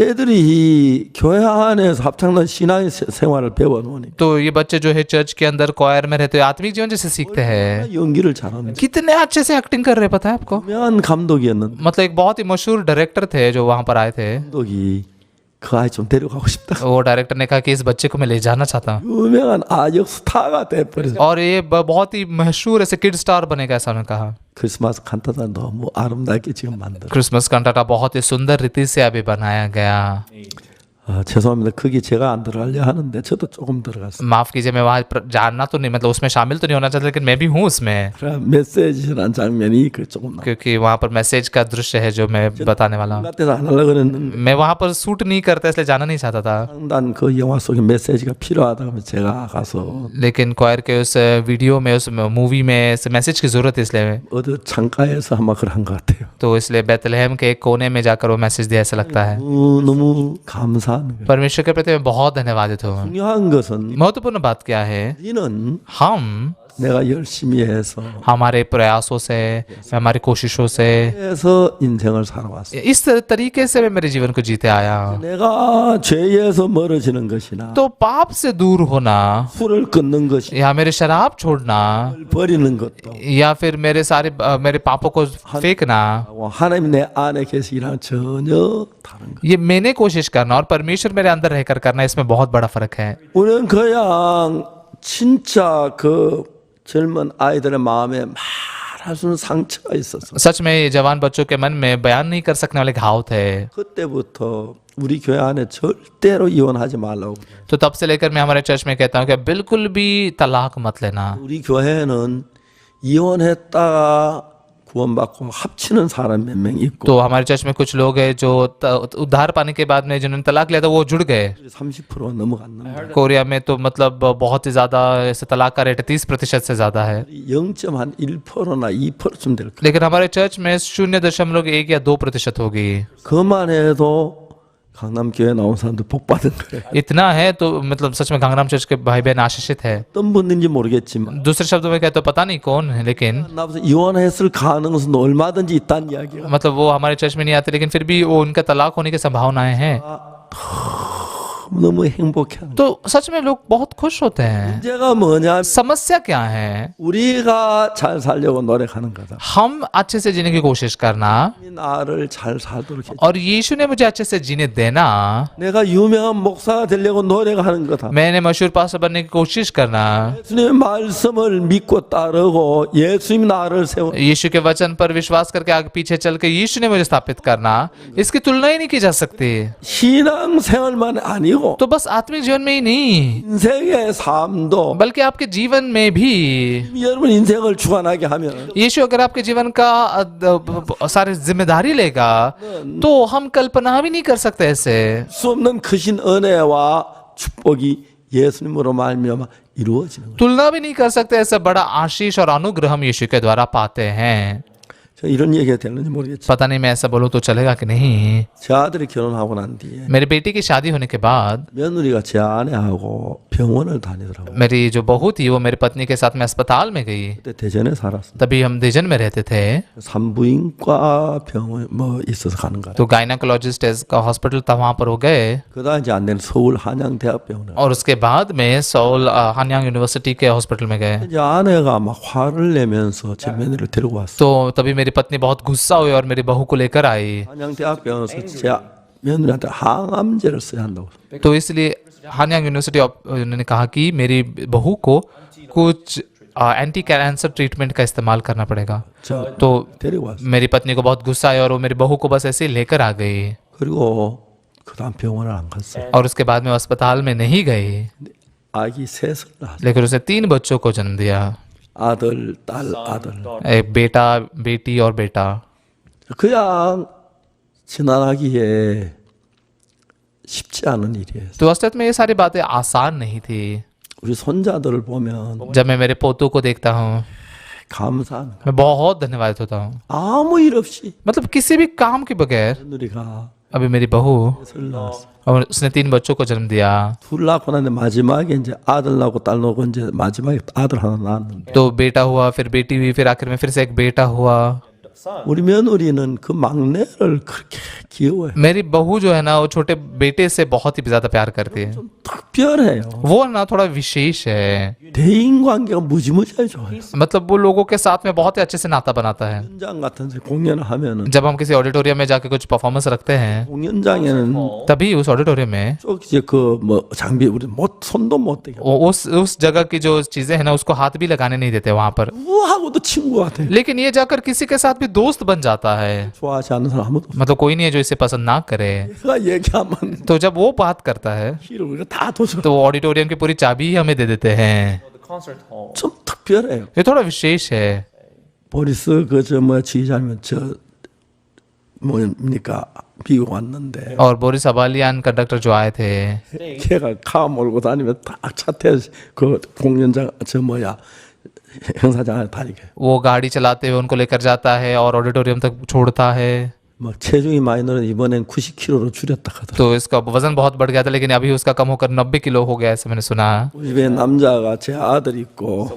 애들이 이 교회 안에서 합창단 신앙 생활을 배워놓으니까 तो ये बच्चे जो है चर्च के अंदर क्वायर में रहते हैं आत्मिक जीवन जैसे सीखते हैं 연기를 잘하는 कितने अच्छे से एक्टिंग कर रहे हैं पता है आपको 유명한 감독이었는데 मतलब एक बहुत ही मशहूर डायरेक्टर थे जो वहाँ पर आए थे 감독이 그 아이 좀 데려가고 싶다. वो डायरेक्टर ने कहा कि इस बच्चे को मैं ले जाना चाहता हूँ 유명한 아역 스타가 돼버렸어. और ये बहुत ही मशहूर ऐसे किड स्टार बनेगा ऐसा उन्होंने कहा 크리스마스 칸타타 너무 아름답게 지금 만들어. क्रिसमस कंटाटा बहुत ही सुंदर रीति से अभी बनाया गया 죄송합니다. 거기 제가 안 들어가려 하는데 저도 조금 들어갔어요. माफ कीजिए मैं वहाँ जानना तो नहीं मतलब उसमें शामिल तो नहीं होना चाहता लेकिन मैं भी हूँ उसमें 메시지라는 장면이 그 조금 나. क्योंकि वहाँ पर मैसेज का दृश्य है जो मैं बताने वाला हूँ 같아서 안 하려고 그랬는데 मैं वहाँ पर शूट नहीं करता इसलिए जाना नहीं चाहता था 상단 그 영화 속에 메시지가 필요하다 하면 제가 가서 लेकिन क्वायर के उस वीडियो में उस मूवी में मैसेज की जरूरत है इसलिए 어디 창가에서 아마 그런 것 같아요. तो इसलिए बेतलहम के एक कोने में जाकर वो मैसेज दिया ऐसा लगता है 너무 감사한 거예요. परमेश्वर के प्रति मैं बहुत धन्यवादित हूँ 중요한 것은 महत्वपूर्ण बात क्या है 우리는 हम 내가 열심히 해서 हमारे प्रयासों से हमारी कोशिशों से 해서 인생을 살아왔어. इस तरीके से मैं मेरे जीवन को जीते आया हूँ 내가 죄에서 멀어지는 것이나 तो पाप से दूर होना 술을 끊는 것이 या मेरे शराब छोड़ना 버리는 것도 या फिर मेरे पापों को फेंकना 하나님 내 안에 계시기랑 전혀 다른 거. ये मैंने कोशिश करना और परमेश्वर मेरे अंदर रहकर करना इसमें बहुत बड़ा फर्क है 우리는 그냥 진짜 그 젊은 아이들의 마음에 말할 수 없는 상처가 있었어. सच में ये जवान बच्चों के मन में बयान नहीं कर सकने वाले घाव थे 그때부터 우리 교회 안에 절대로 이혼하지 말라고. तो तब से लेकर मैं हमारे चर्च में कहता हूँ कि बिल्कुल भी तलाक मत लेना 우리 교회는 이혼했다가 구원받고 합치는 사람 몇 명 있고 तो हमारे चर्च में कुछ लोग हैं जो उद्धार पाने के बाद में जिन्होंने तलाक लिया था वो जुड़ गए 30% 넘어갔는데 कोरिया में तो मतलब बहुत ही ज्यादा ऐसे तलाक का रेट 30% से ज्यादा है 0.1%나 2%쯤 될 거예요. लेकिन हमारे चर्च में 0.1 या 2% होगी 그만 해도 강남 교회 나온 사람들 복 받은 거예요. इतना है तो मतलब सच में गांगराम चर्च के भाई बहन आशीषित है 어떤 분인지 모르겠지만 दूसरे शब्दों में कहते तो पता नहीं कौन है लेकिन 나보다 이혼했을 가능성은 얼마든지 있다는 이야기가 मतलब वो हमारे चर्च में नहीं आते लेकिन फिर भी वो उनका तलाक होने की संभावनाएं हैं 너무 행복해하는 तो सच में लोग बहुत खुश होते हैं 문제가 뭐냐 समस्या क्या है 우리가 잘 살려고 노력하는 거다. हम अच्छे से जीने की कोशिश करना 나를 잘 살도록 해. और यीशु ने मुझे अच्छे से जीने देना 내가 유명한 목사가 되려고 노력하는 거다. मैंने मशहूर पास्टर बनने की कोशिश करना 예수님의 말씀을 믿고 따르고 예수님 나를 세워. यीशु के वचन पर विश्वास करके आगे पीछे चल के यीशु ने मुझे स्थापित करना इसकी तुलना ही नहीं की जा सकती 신앙 생활만 아니고 तो बस आत्मिक जीवन में ही नहीं 인생의 삶도 बल्कि आपके जीवन में भी 여러분 인생을 주관하게 하면 यीशु अगर आपके जीवन का सारी जिम्मेदारी लेगा तो हम कल्पना भी नहीं कर सकते ऐसे 수 없는 크신 은혜와 축복이 예수님으로 말미암아 이루어지는 거예요. तुलना भी नहीं कर सकते ऐसा बड़ा आशीष और अनुग्रह हम यीशु के द्वारा पाते हैं 저 이런 얘기가 되는지 모르겠지. पता नहीं मैं ऐसा बोलूँ तो चलेगा कि नहीं। 제 아들이 결혼하고 난 뒤에 मेरी बेटी की शादी होने के बाद 며느리가 제 아내하고 병원을 다니더라고. मेरी जो बहू थी वो मेरी पत्नी के साथ में अस्पताल में गई। 그때 대전에 살았어. तभी हम देजन में रहते थे। 산부인과 병원 뭐 있어서 가는 거야. तो गायनाकोलॉजिस्ट का हॉस्पिटल था, वहाँ पर हो गए। 그다음 이제 안 되는 서울 한양대학병원에. और उसके बाद में 서울 हानयांग यूनिवर्सिटी के हॉस्पिटल में गए। 이제 아내가 막 화를 내면서 제 며느리를 데리고 왔어. तो तभी मेरी पत्नी बहुत गुस्सा हुई और मेरी बहू को लेकर आई। 한양대학병원에서 제 며느리한테 항암제를 써야 한다고. तो इसलिए हानयांग यूनिवर्सिटी उन्होंने कहा कि मेरी बहू को कुछ एंटी कैंसर ट्रीटमेंट का इस्तेमाल करना पड़ेगा। 저 तो 데리고 왔어. मेरी पत्नी को बहुत गुस्सा आया और वो मेरी बहू को बस ऐसे ही लेकर आ गई। 그리고 그다음 병원을 안 갔어. और उसके बाद में वो अस्पताल में नहीं गई, 아기 셋을 낳았어. लेकिन उसने 3 बच्चों को जन्म दिया, 아들, 딸, 아들. एक बेटा, बेटी और बेटा। 그냥 지나가기에 쉽지 않은 일이에요. तो असलियत में ये सारी बातें आसान नहीं थी। 우리 손자들을 보면 जब मैं मेरे पोतों को देखता हूँ 감사한 거야. मैं बहुत धन्यवाद होता हूँ। 아무 일 없이 मतलब किसी भी काम के बगैर। 며느리가 अभी मेरी बहू 셋을 낳았어. और उसने 3 बच्चों को जन्म दिया। 둘 낳고 나는데 마지막에 이제 아들 낳고 딸 낳고 이제 마지막에 아들 하나 낳았는데 तो बेटा हुआ, फिर बेटी हुई, फिर आखिर में फिर से एक बेटा हुआ। 우리 며느리는 그 막내를 그렇게 귀여워해. मेरी बहू जो है ना वो छोटे बेटे से बहुत ही ज्यादा प्यार करती है। 특별해요. वो ना थोड़ा विशेष है, 대인 관계가 무지무지하게 좋아요. मतलब वो लोगों के साथ में बहुत ही अच्छे से नाता बनाता है। 현장 같은 데 공연을 하면은 जब हम किसी ऑडिटोरियम में जाके कुछ परफॉर्मेंस रखते हैं, 공연장에는 तभी उस ऑडिटोरियम में 쭉 이제 그 뭐 장비 우리 못 손도 못 대게 उस जगह की जो चीजें हैं ना उसको हाथ भी लगाने नहीं देते वहां पर। 누구하고도 친구 같아. लेकिन ये जाकर किसी के साथ भी दोस्त बन जाता है। 좋아하지 않는 사람 아무도 없어. मतलब कोई नहीं है जो इसे पसंद ना करे। 내가 얘기하면 तो जब वो बात करता है 키를 우리가 다 도서 तो ऑडिटोरियम की पूरी चाबी ही हमें दे देते हैं। 좀 특별해요. ये थोड़ा विशेष है। 보리스 그저 뭐 지휘자면 저 뭡니까 미국 왔는데 और बोरिस अबालियान कंडक्टर जो आए थे, 걔가 카 몰고 다니면 딱 차태 그 공연장 저 뭐야 행사장에 다니게 वो गाड़ी चलाते हुए उनको लेकर जाता है और ऑडिटोरियम तक छोड़ता है। 막 체중이 많이 늘어 이번엔 90kg로 줄였다 하더라고. तो इसका वजन बहुत बढ़ गया था, लेकिन अभी उसका कम होकर 90 किलो हो गया, ऐसे मैंने सुना। 우리 집에 남자가 제 아들 있고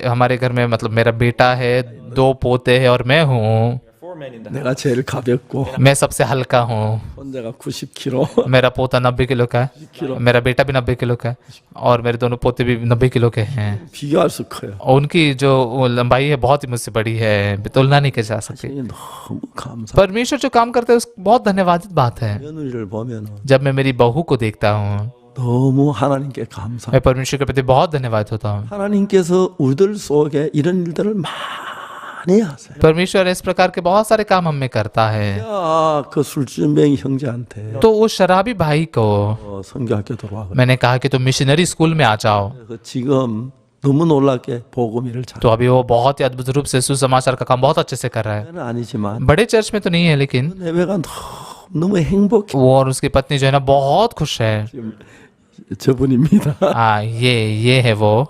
हमारे घर में मतलब मेरा बेटा है, 2 पोते हैं और मैं हूँ। 내가 제일 가볍고 मैं सबसे हल्का हूँ। 혼자가 90kg मेरा पोता 90 किलो का है, मेरा बेटा भी 90 किलो का है और मेरे दोनों पोते भी 90 किलो के हैं। 비교할 수 커요. और उनकी जो लंबाई है बहुत ही मुझसे बड़ी है, तुलना नहीं की जा सकती। 너무 감사. परमेश्वर जो काम करते हैं उस बहुत धन्यवादित बात है। 며느리를 보면은 जब मैं मेरी बहू को देखता हूँ 너무 하나님께 감사. मैं परमेश्वर के प्रति बहुत धन्यवाद होता हूँ। 하나님께서 우리들 속에 이런 일들을 많이 하세요. परमेश्वर इस प्रकार के बहुत सारे काम हमें करता है। 야, 그 술주맹이 형제한테 तो उस शराबी भाई को 선교학교 들어와. मैंने कहा कि तुम मिशनरी स्कूल में आ जाओ। 그래서 지금 너무 놀랍게 복음 일을 잘. तो अभी वो बहुत ही अद्भुत रूप से सुसमाचार का काम बहुत अच्छे से कर रहा है। 는 아니지만 बड़े चर्च में तो नहीं है, लेकिन 내외가 너무 행복해. वो और उसकी पत्नी जो है ना बहुत खुश है। 지금 저분입니다. हाँ, ये है वो।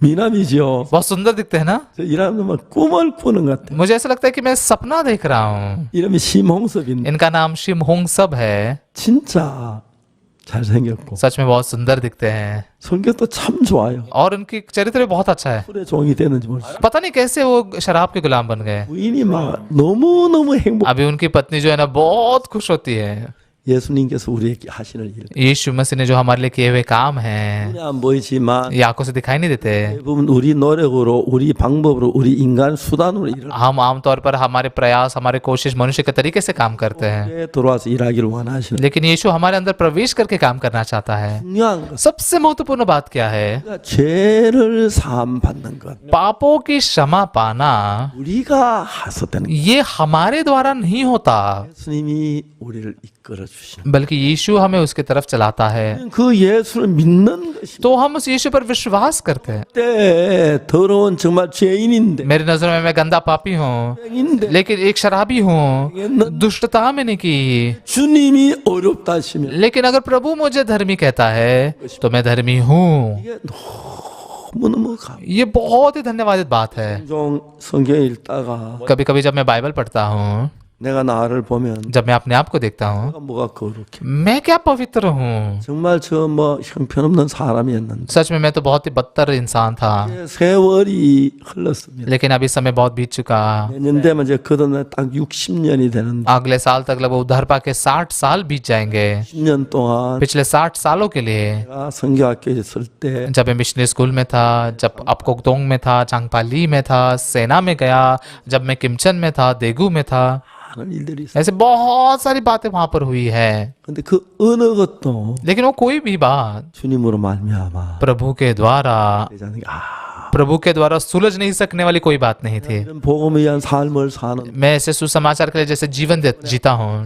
미남이죠. बहुत सुंदर दिखते हैं ना। 저 이름은 막 꿈을 꾸는 것 같아. मुझे ऐसा लगता है कि मैं सपना देख रहा हूँ। 이름이 심홍섭인데 इनका नाम शिमहोंग सब है। 진짜 잘생겼고 सच में बहुत सुंदर दिखते हैं 성격도 참 좋아요. और उनकी चरित्र भी बहुत अच्छा है। 술의 종이 되는지 모르겠어요. पता नहीं कैसे वो शराब के गुलाम बन गए। 부인이 막 너무너무 행복. अभी उनकी पत्नी जो है ना बहुत खुश होती है। 예수님께서 우리에게 하시는 일. यीशु मसीह ने जो हमारे लिए किए हुए काम हैं 눈에 안 보이지만 ये आंखों से दिखाई नहीं देते। 대부분 우리 노력으로, 우리 방법으로, 우리 인간 수단으로 일을 हम आमतौर पर हमारे प्रयास, हमारे कोशिश मनुष्य के तरीके से काम करते हैं, 에 들어와서 일하기를 원하시는. लेकिन यीशु हमारे अंदर प्रवेश करके काम करना चाहता है। 중요한 것. सबसे महत्वपूर्ण बात क्या है? 우리가 죄를 사함 받는 것. पापों की क्षमा पाना 우리가 하서되는 것. ये हमारे द्वारा नहीं होता, 예수님이 우리를 이끌어 주시는. बल्कि यीशु हमें उसके तरफ चलाता है। 그 예수를 믿는 것이 तो हम उस यीशु पर विश्वास करते हैं। 때 더러운 정말 죄인인데 मेरी नजर में मैं गंदा पापी हूँ, 인데 लेकिन एक शराबी हूँ, दुष्टता मैंने की, 주님이 어렵다 하시면 लेकिन अगर प्रभु मुझे धर्मी कहता है तो मैं धर्मी हूँ। 이게 너무 너무너무 감. ये बहुत ही धन्यवादित बात है। 종 성경 읽다가 कभी कभी जब मैं बाइबल पढ़ता हूँ, 내가 나를 보면 जब मैं अपने आप को देखता हूँ, 내가 뭐가 거룩해. मैं क्या पवित्र हूँ। 정말 저 뭐 형편없는 사람이었는데 सच में मैं तो बहुत ही बदतर इंसान था, 이제 세월이 흘렀습니다. लेकिन अभी समय बहुत बीत चुका। 내년 되면 이제 그동안 딱 60년이 되는데 अगले साल तक लगभग उद्धार पा के 60 साल बीत जाएंगे। 10년 동안 पिछले 60 सालों के लिए 내가 성경학교에 있을 때 जब मैं मिशनरी स्कूल में था, जब अपकोकदोंग में था, चांगपाली में था, सेना में गया, जब मैं किमचन में था, देगू में था, 많은 일들이 있어요. ऐसे बहुत सारी बातें वहां पर हुई है। 근데 그 어느 것도 लेकिन वो कोई भी बात 주님으로 말미암아 प्रभु के द्वारा 되지 않는 게 प्रभु के द्वारा सुलझ नहीं सकने वाली कोई बात नहीं थी। 이런 복음에 의한 삶을 사는 मैं ऐसे सुसमाचार के लिए जैसे जीवन जीता हूँ।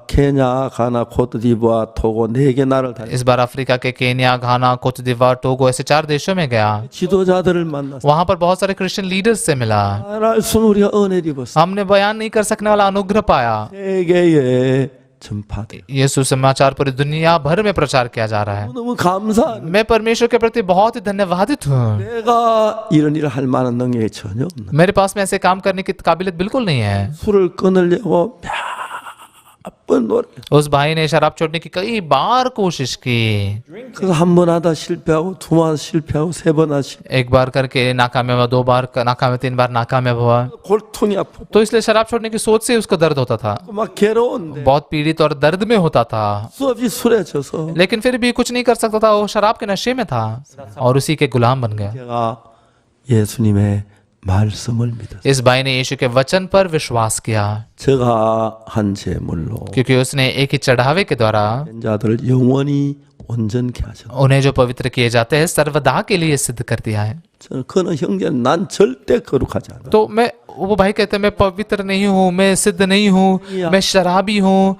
케냐, 가나, 코트디부아, 토고 4개 나라를 다녔어요. इस बार अफ्रीका के केन्या, घाना, कोत दिवार, टोगो ऐसे 4 देशों में गया। 지도자들을 만났어요. वहां पर बहुत सारे क्रिश्चियन लीडर्स से मिला। 말할 수는 우리가 은혜를 입었어요. हमने बयान नहीं कर सकने वाला अनुग्रह पाया। 세계에 전파돼. ये सुसमाचार पूरी दुनिया भर में प्रचार किया जा रहा है। 너무 감사한. मैं परमेश्वर के प्रति बहुत ही धन्यवादित हूँ। 내가 이런 일을 할 만한 능력이 전혀 없는. मेरे पास में ऐसे काम करने की काबिलियत बिल्कुल नहीं है। 술을 끊으려고 몇번 노래. उस भाई ने शराब छोड़ने की कई बार कोशिश की। 그래서 한 번 하다 실패하고 두 번 실패하고 세 번 하시. एक बार करके नाकामयाब हुआ, 2 बार नाकामयाब, 3 बार नाकामयाब हुआ। 골통이 아프고 तो इसलिए शराब छोड़ने की सोच से उसको दर्द होता था, 막 괴로운데 बहुत पीड़ित और दर्द में होता था। 수없이 술에 져서 लेकिन फिर भी कुछ नहीं कर सकता था, वो शराब के नशे में था और उसी के गुलाम बन गया। 제가 예수님의 말씀을 믿었어요. इस भाई ने यीशु के वचन पर विश्वास किया, 제가 한 제물로 क्योंकि उसने एक ही चढ़ावे के द्वारा 자들을 영원히 온전케 하셨다. उन्हें जो पवित्र किए जाते हैं सर्वदा के लिए सिद्ध कर दिया है। 저는 그는 형제는 난 절대 거룩하지 않아. तो मैं, वो भाई कहते हैं मैं पवित्र नहीं हूँ, मैं सिद्ध नहीं हूँ, मैं शराबी हूँ,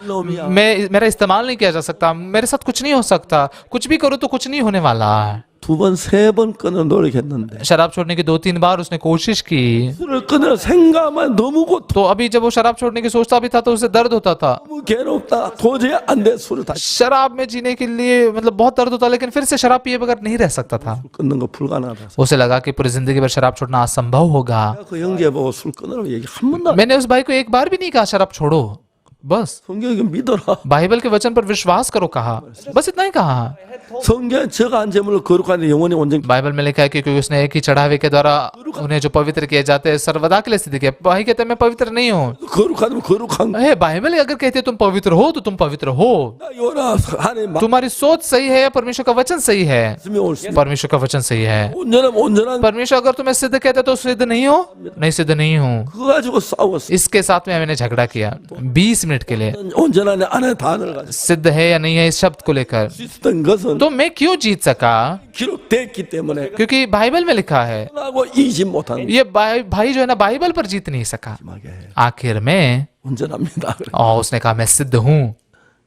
मेरा इस्तेमाल नहीं किया जा सकता, मेरे साथ कुछ नहीं हो सकता, कुछ भी करूँ तो कुछ नहीं होने वाला। 2번, 3번 끊어 노력했는데 शराब छोड़ने की 2-3 बार उसने कोशिश की। 술을 끊을 생각만 너무 고통, तो अभी जब वो शराब छोड़ने की सोचता भी था तो उसे दर्द होता था। 너무 괴롭다. 도저히 안 돼. 술을 다시 शराब में जीने के लिए मतलब बहुत दर्द होता, लेकिन फिर से शराब पिए बगैर नहीं रह सकता था। 끊는 거 불가능하다. उसे लगा कि पूरी जिंदगी भर शराब छोड़ना असंभव होगा। 그 형제 보고 술 끊으라고 얘기 한 번도 안 मैंने उस भाई को एक बार भी नहीं कहा शराब छोड़ो, बस 성경에 믿어라. बाइबल के वचन पर विश्वास करो कहा, बस इतना ही कहा। 성경에 저가 한 제물로 거룩한데 영원히 온전. बाइबल में लिखा है कि क्योंकि उसने एक ही चढ़ावे के द्वारा उन्हें जो पवित्र किए जाते हैं सर्वदा के लिए सिद्ध किया। भाई कहते हैं मैं पवित्र नहीं हूँ। 거룩하면 거룩한 거. हे बाइबल अगर कहती है तुम पवित्र हो तो तुम पवित्र हो, 요나 하나님 तुम्हारी सोच सही है या परमेश्वर का वचन सही है? 말씀이 올 수. परमेश्वर का वचन सही है। 온전하면 온전한 परमेश्वर अगर तुम्हें सिद्ध कहते तो सिद्ध नहीं हो, नहीं सिद्ध नहीं हूँ। 그거 가지고 싸웠어. इसके साथ में मैंने झगड़ा किया 20 मिनट के लिए। 온전한 안에 단어를 가지고 सिद्ध है या नहीं है इस शब्द को लेकर। 있었던 것은 तो मैं क्यों जीत सका? 기록됐기 때문에 क्योंकि बाइबल में लिखा है। 하고 이기지 못한 ये भाई जो है ना बाइबल पर जीत नहीं सका। 마게 आखिर में 온전합니다. और उसने कहा मैं सिद्ध हूँ।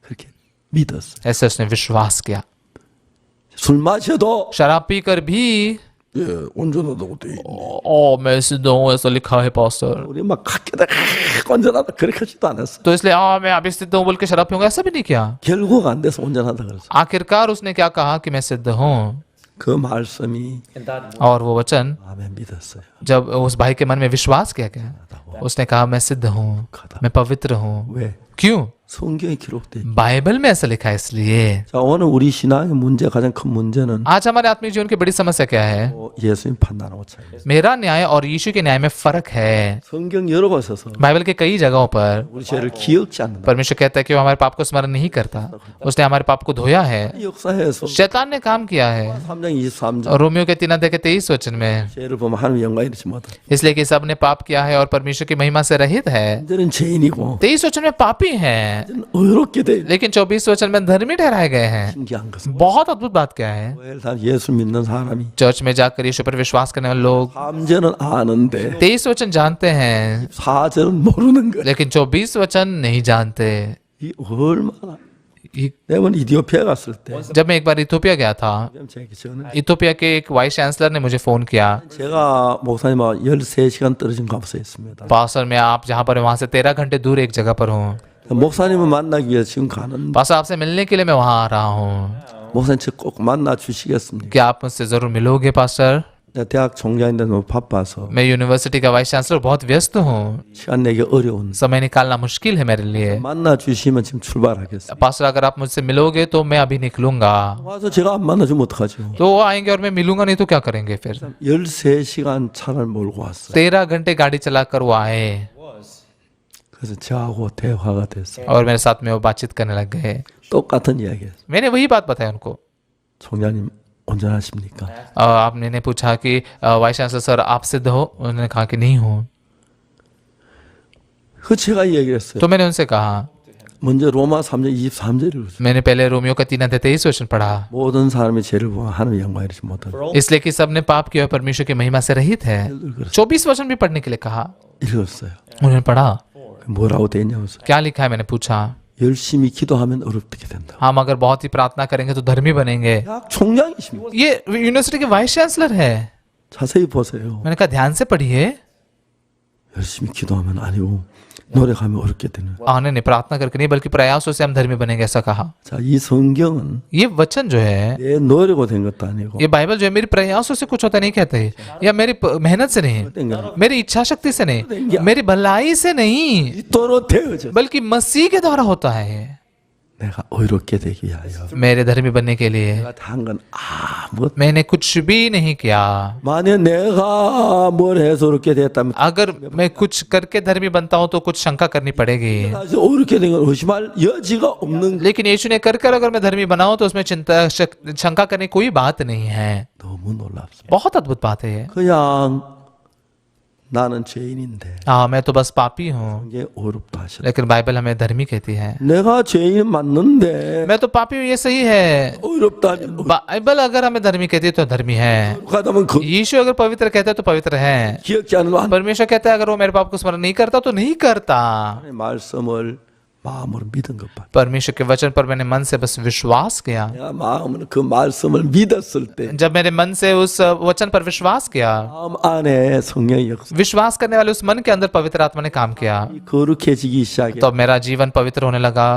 그렇게 믿었어. ऐसे उसने विश्वास किया। 술 마셔도 शराब पीकर भी 예, 온전하다고 돼. मैं सिद्ध हूँ ऐसा लिखा है पास्टर। 우리 막 각기다 온전하다 그렇게 하지도 않았어. तो इसलिए मैं अभी सिद्ध हूँ बोल के शराब पीऊंगा ऐसा भी नहीं किया। 결국 안 돼서 온전하다 그랬어. आखिरकार उसने क्या कहा कि मैं सिद्ध हूँ। 그 말씀이 और वो वचन 마음에 믿었어요. जब उस भाई के मन में विश्वास किया गया, उसने कहा मैं सिद्ध हूँ, मैं पवित्र हूँ। 왜? क्यों? 성경에 기록돼. बाइबल में ऐसा लिखा है इसलिए। 자, 오늘 우리 신앙의 문제 가장 큰 문제는 आज हमारे आत्मिक जीवन की बड़ी समस्या क्या है? 예수님 판단하고 차이. मेरा न्याय और यीशु के न्याय में फर्क है। 성경 여러 곳에서 बाइबल के कई जगहों पर 우리 죄를 기억지 않는다. परमेश्वर कहता है कि वो हमारे पाप को स्मरण नहीं करता, उसने हमारे पाप को धोया है। 이 역사에서 शैतान ने काम किया है। 3장 23절 और रोमियो के 3 अध्याय के 23 वचन में 죄를 보면 하나님 영광 이르지 못하. इसलिए कि सब ने पाप किया है और परमेश्वर की महिमा से रहित है। 이제는 죄인이고 23 वचन में पापी हैं, 의롭게 돼. लेकिन 24 वचन में धर्मी ठहराए गए हैं। 신기한 것은 बहुत अद्भुत बात क्या है? 예수 믿는 사람이 चर्च में जाकर यीशु पर विश्वास करने वाले लोग 3절은 아는데 23 वचन जानते हैं, 4절은 मो르는 거야. लेकिन 24 वचन नहीं जानते। 이 얼마나 내가 이디오피아 갔을 때 जब मैं एक बार इथोपिया गया था, इथोपिया के एक वाइस चांसलर ने मुझे फोन किया, 제가 목사님하고 13시간 떨어진 곳에 있습니다. पास्टर मैं आप जहाँ पर वहाँ से 13 घंटे दूर एक जगह पर हूँ। 목사님을 만나기 위해서 지금 가는데 पास्टर आपसे मिलने के लिए मैं वहाँ आ रहा हूँ। 목사님 저꼭 만나 주시겠습니까? क्या आप मुझसे जरूर मिलोगे पास्टर? 내가 대학 총장인데 너무 바빠서 मैं यूनिवर्सिटी का वाइस चांसलर बहुत व्यस्त हूँ, 시간 내기 어려운. समय निकालना मुश्किल है मेरे लिए। 만나 주시면 지금 출발하겠습니다. पास्टर अगर आप मुझसे मिलोगे तो मैं अभी निकलूंगा। 와서 제가 안 만나주면 어떡하죠? तो वो आएंगे और मैं मिलूंगा नहीं तो क्या करेंगे फिर? 13시간 차를 몰고 왔어요. 13 घंटे गाड़ी चलाकर वो आए 그래서 저하고 대화가 됐어요. और मेरे साथ में वो बातचीत करने लग गए। 똑같은 이야기예요. मैंने वही बात बताई उनको। 총장님 온전하십니까? आपने पूछा कि वाइस चांसलर सर आप सिद्ध हो? उन्होंने कहा कि नहीं हूँ। 그 제가 얘기를 했어요. तो मैंने उनसे कहा, 먼저 로마 3장 23절을 읽었어요. मैंने पहले रोमियो का 3:23 वचन पढ़ा, 모든 사람이 죄를 보면 하나님의 영광을 이루지 못한다. इसलिए कि सबने पाप किया और परमेश्वर की महिमा से रहित है। 24 वचन भी पढ़ने के लिए कहा। 읽었어요. उन्होंने पढ़ा, 뭐라고 돼 있냐고. क्या लिखा है? मैंने पूछा, 열심히 기도하면 어렵게 된다. हम अगर बहुत ही प्रार्थना करेंगे तो धर्मी बनेंगे। 대학 총장이십니다. ये यूनिवर्सिटी के वाइस चांसलर है। 자세히 보세요. मैंने कहा ध्यान से पढ़िए। 열심히 기도하면 아니고 노력하면 어렵게 되는. नहीं, प्रार्थना करके नहीं बल्कि प्रयासों से हम धर्मी बनेंगे, ऐसा कहा। 자, 이 성경은 ये वचन जो है, 내 노력으로 된 것도 아니고 ये बाइबल जो है मेरी प्रयासों से कुछ होता नहीं कहते, या मेरी मेहनत से नहीं, मेरी इच्छा शक्ति से नहीं, मेरी भलाई से नहीं, 또로 되어져. बल्कि मसीह के द्वारा होता है ये। 내가 의롭게 되기 위하여. मेरे धर्मी बनने के लिए 내가 한 건 아무것도. मैंने कुछ भी नहीं किया। 만약 내가 뭘 해서 의롭게 됐다면 अगर मैं कुछ करके धर्मी बनता हूं तो कुछ शंका करनी पड़ेगी, 아주 의롭게 된 건 의심할 여지가 없는. लेकिन यीशु ने कर कर अगर मैं धर्मी बनाऊं तो उसमें चिंता शंका करने की कोई बात नहीं है। 너무 놀랍습니다. बहुत अद्भुत बात है ये। 그냥 나는 죄인인데 हाँ, मैं तो बस पापी हूँ, 이게 어렵다 하시라. लेकिन बाइबल हमें धर्मी कहती है। 내가 죄인 맞는데 मैं तो पापी हूँ, ये सही है। 어렵다면 बाइबल अगर हमें धर्मी कहती है तो धर्मी है। 가다면 그 यीशु अगर पवित्र कहता है तो पवित्र है। 기억지 않으면 안 परमेश्वर कहता है अगर वो मेरे पाप को स्मरण नहीं करता तो नहीं करता। 하나님의 말씀을 마음으로 믿은 것밖에. परमेश्वर के वचन पर मैंने मन से बस विश्वास किया। 내가 마음으로 그 말씀을 믿었을 때 जब मेरे मन से उस वचन पर विश्वास किया, 마음 안에 성령의 역사 विश्वास करने वाले उस मन के अंदर पवित्र आत्मा ने काम किया, 거룩해지기 시작해. तो अब मेरा जीवन पवित्र होने लगा,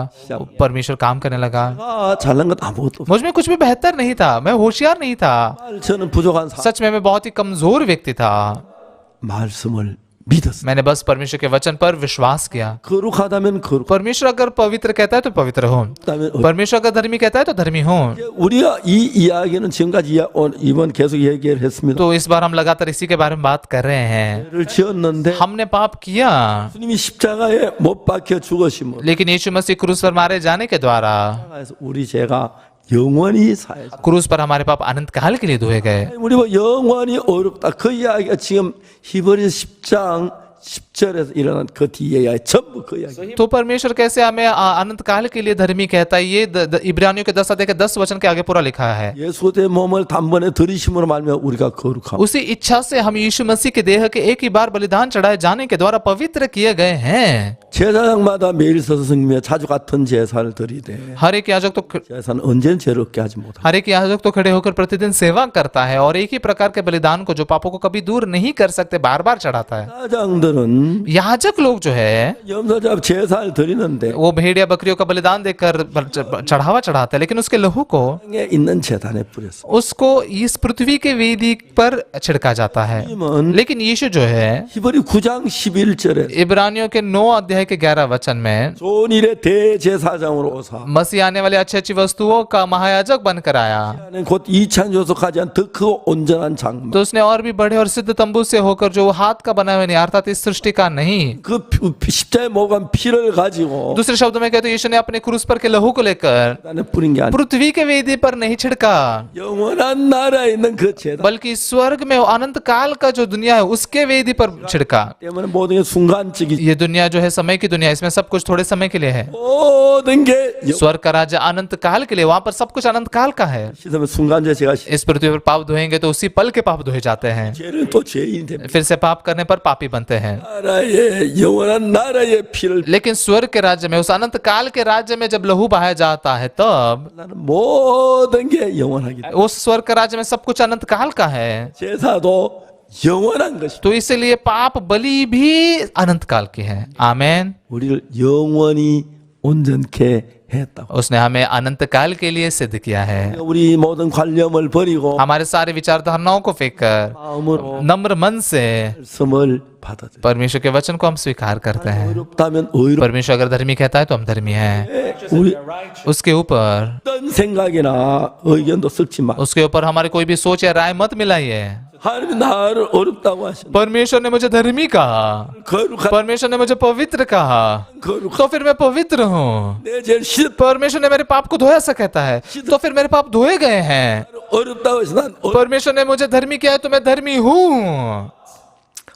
परमेश्वर काम करने लगा। 내가 잘난 것 아무것도 없어. मुझ में कुछ भी बेहतर नहीं था, मैं होशियार नहीं था, 저는 부족한 사람. सच में मैं बहुत ही कमजोर व्यक्ति था। 말씀을 믿었어. मैंने बस परमेश्वर के वचन पर विश्वास किया। 거룩하다면 거룩. परमेश्वर अगर पवित्र कहता है तो पवित्र हो, 그다음에 परमेश्वर अगर धर्मी कहता है तो धर्मी हो। 우리가 이 이야기는 지금까지 이번 계속 얘기를 했습니다. तो इस बार हम लगातार इसी के बारे में बात कर रहे हैं। 죄를 지었는데 हमने पाप किया, 주님이 십자가에 못 박혀 죽으심으로 लेकिन यीशु मसीह क्रूस पर मारे जाने के द्वारा 십자가에서 우리 죄가 영원히 사해. क्रूस पर हमारे पाप अनंत काल के लिए धोए गए। 우리 뭐 영원히 어렵다. 그 이야기가 지금 히브리 10장 10절에서 일어난 그 뒤에 전부 그 이야기. तो परमेश्वर कैसे हमें अनंत काल के लिए धर्मी कहता है, ये इब्रानियों के 10 अध्याय के 10 वचन के आगे पूरा लिखा है। 예수 의 몸을 단번에 들이심으로 말미암아 우리가 거룩하고 उसी इच्छा से हम यीशु मसीह के देह के एक ही बार बलिदान चढ़ाए जाने के द्वारा पवित्र किए गए हैं। 제사장마다 매일 서서 성님에 자주 같은 제사를 드리되 हर एक याजक तो 제사는 언제는 죄롭게 하지 못하고 हर एक याजक तो खड़े होकर प्रतिदिन सेवा करता है और एक ही प्रकार के बलिदान को जो पापों को कभी दूर नहीं कर सकते बार बार चढ़ाता है। 제사장들은 याजक लोग जो है 염소잡 제사를 드리는데 वो भेड़िया बकरियों का बलिदान देकर चढ़ावा चढ़ाते हैं, लेकिन उसके लहू को 땅에 있는 제단에 뿌렸어. उसको इस पृथ्वी के वेदी पर छिड़का जाता है। लेकिन यीशु जो है 히브리 9장 11절에 इब्रानियों के 9 अध्याय के 11 वचन में 좋은 일의 대제사장으로 오사 मसीह आने वाले अच्छी अच्छी वस्तुओं का महायाजक बनकर आया। 곧 이찬 조속하지 않은 더 크고 온전한 장막. तो उसने और भी बड़े और सिद्ध तंबू से होकर जो हाथ का बना हुआ नहीं, अर्थात इस सृष्टि का नहीं। 그 십자에 목한 피를 가지고 दूसरे शब्दों में कहते यीशु ने अपने क्रूस पर के लहू को लेकर 안에 뿌린 게 아니라 पृथ्वी के वेदी पर नहीं छिड़का, 영원한 나라에 있는 그 제단 बल्कि स्वर्ग में अनंत काल का जो दुनिया है उसके वेदी पर छिड़का। 때문에 모든 게 순간적이 ये दुनिया जो है समय की दुनिया, इसमें सब कुछ थोड़े समय के लिए है। 모든 게 स्वर्ग का राज्य अनंत काल के लिए, वहां पर सब कुछ अनंत काल का है। 씻으면 순간적이 제가 इस पृथ्वी पर पाप धोएंगे तो उसी पल के पाप धोए जाते हैं, 죄는 또 죄인이 됩니다. फिर से पाप करने पर पापी बनते हैं। 나라에 영원한 나라의 피를 लेकिन स्वर्ग के राज्य में, उस अनंत काल के राज्य में जब लहू बहाया जाता है तब 나는 모든 게 영원하기 때문에 उस स्वर्ग के राज्य में सब कुछ अनंत काल का है। 제사도 영원한 것이 तो इसलिए पाप बलि भी अनंत काल की है। आमेन। 우리를 영원히 온전케 했다고. उसने हमें अनंत काल के लिए सिद्ध किया है। 우리 모든 관념을 버리고 हमारे सारे विचार धारणाओं को फेंक कर 마음으로 नम्र मन से 말씀을 받아들여. परमेश्वर के वचन को हम स्वीकार करते हैं। 어렵다면 의롭. परमेश्वर अगर धर्मी कहता है तो हम धर्मी हैं। 우리 उसके ऊपर 어떤 생각이나 의견도 섞지 마. उसके ऊपर हमारे कोई भी सोच या राय मत मिलाइए। 하나님이 나를 어렵다고 하신다. परमेश्वर ने मुझे धर्मी कहा, 거룩한 परमेश्वर ने मुझे पवित्र कहा, 거룩한 तो फिर मैं पवित्र हूँ। 내 죄를 씻 परमेश्वर ने मेरे पाप को धोया सा कहता है, तो फिर मेरे पाप धोए गए हैं। 어렵다고 해서 난 परमेश्वर ने मुझे धर्मी किया है तो मैं धर्मी हूँ।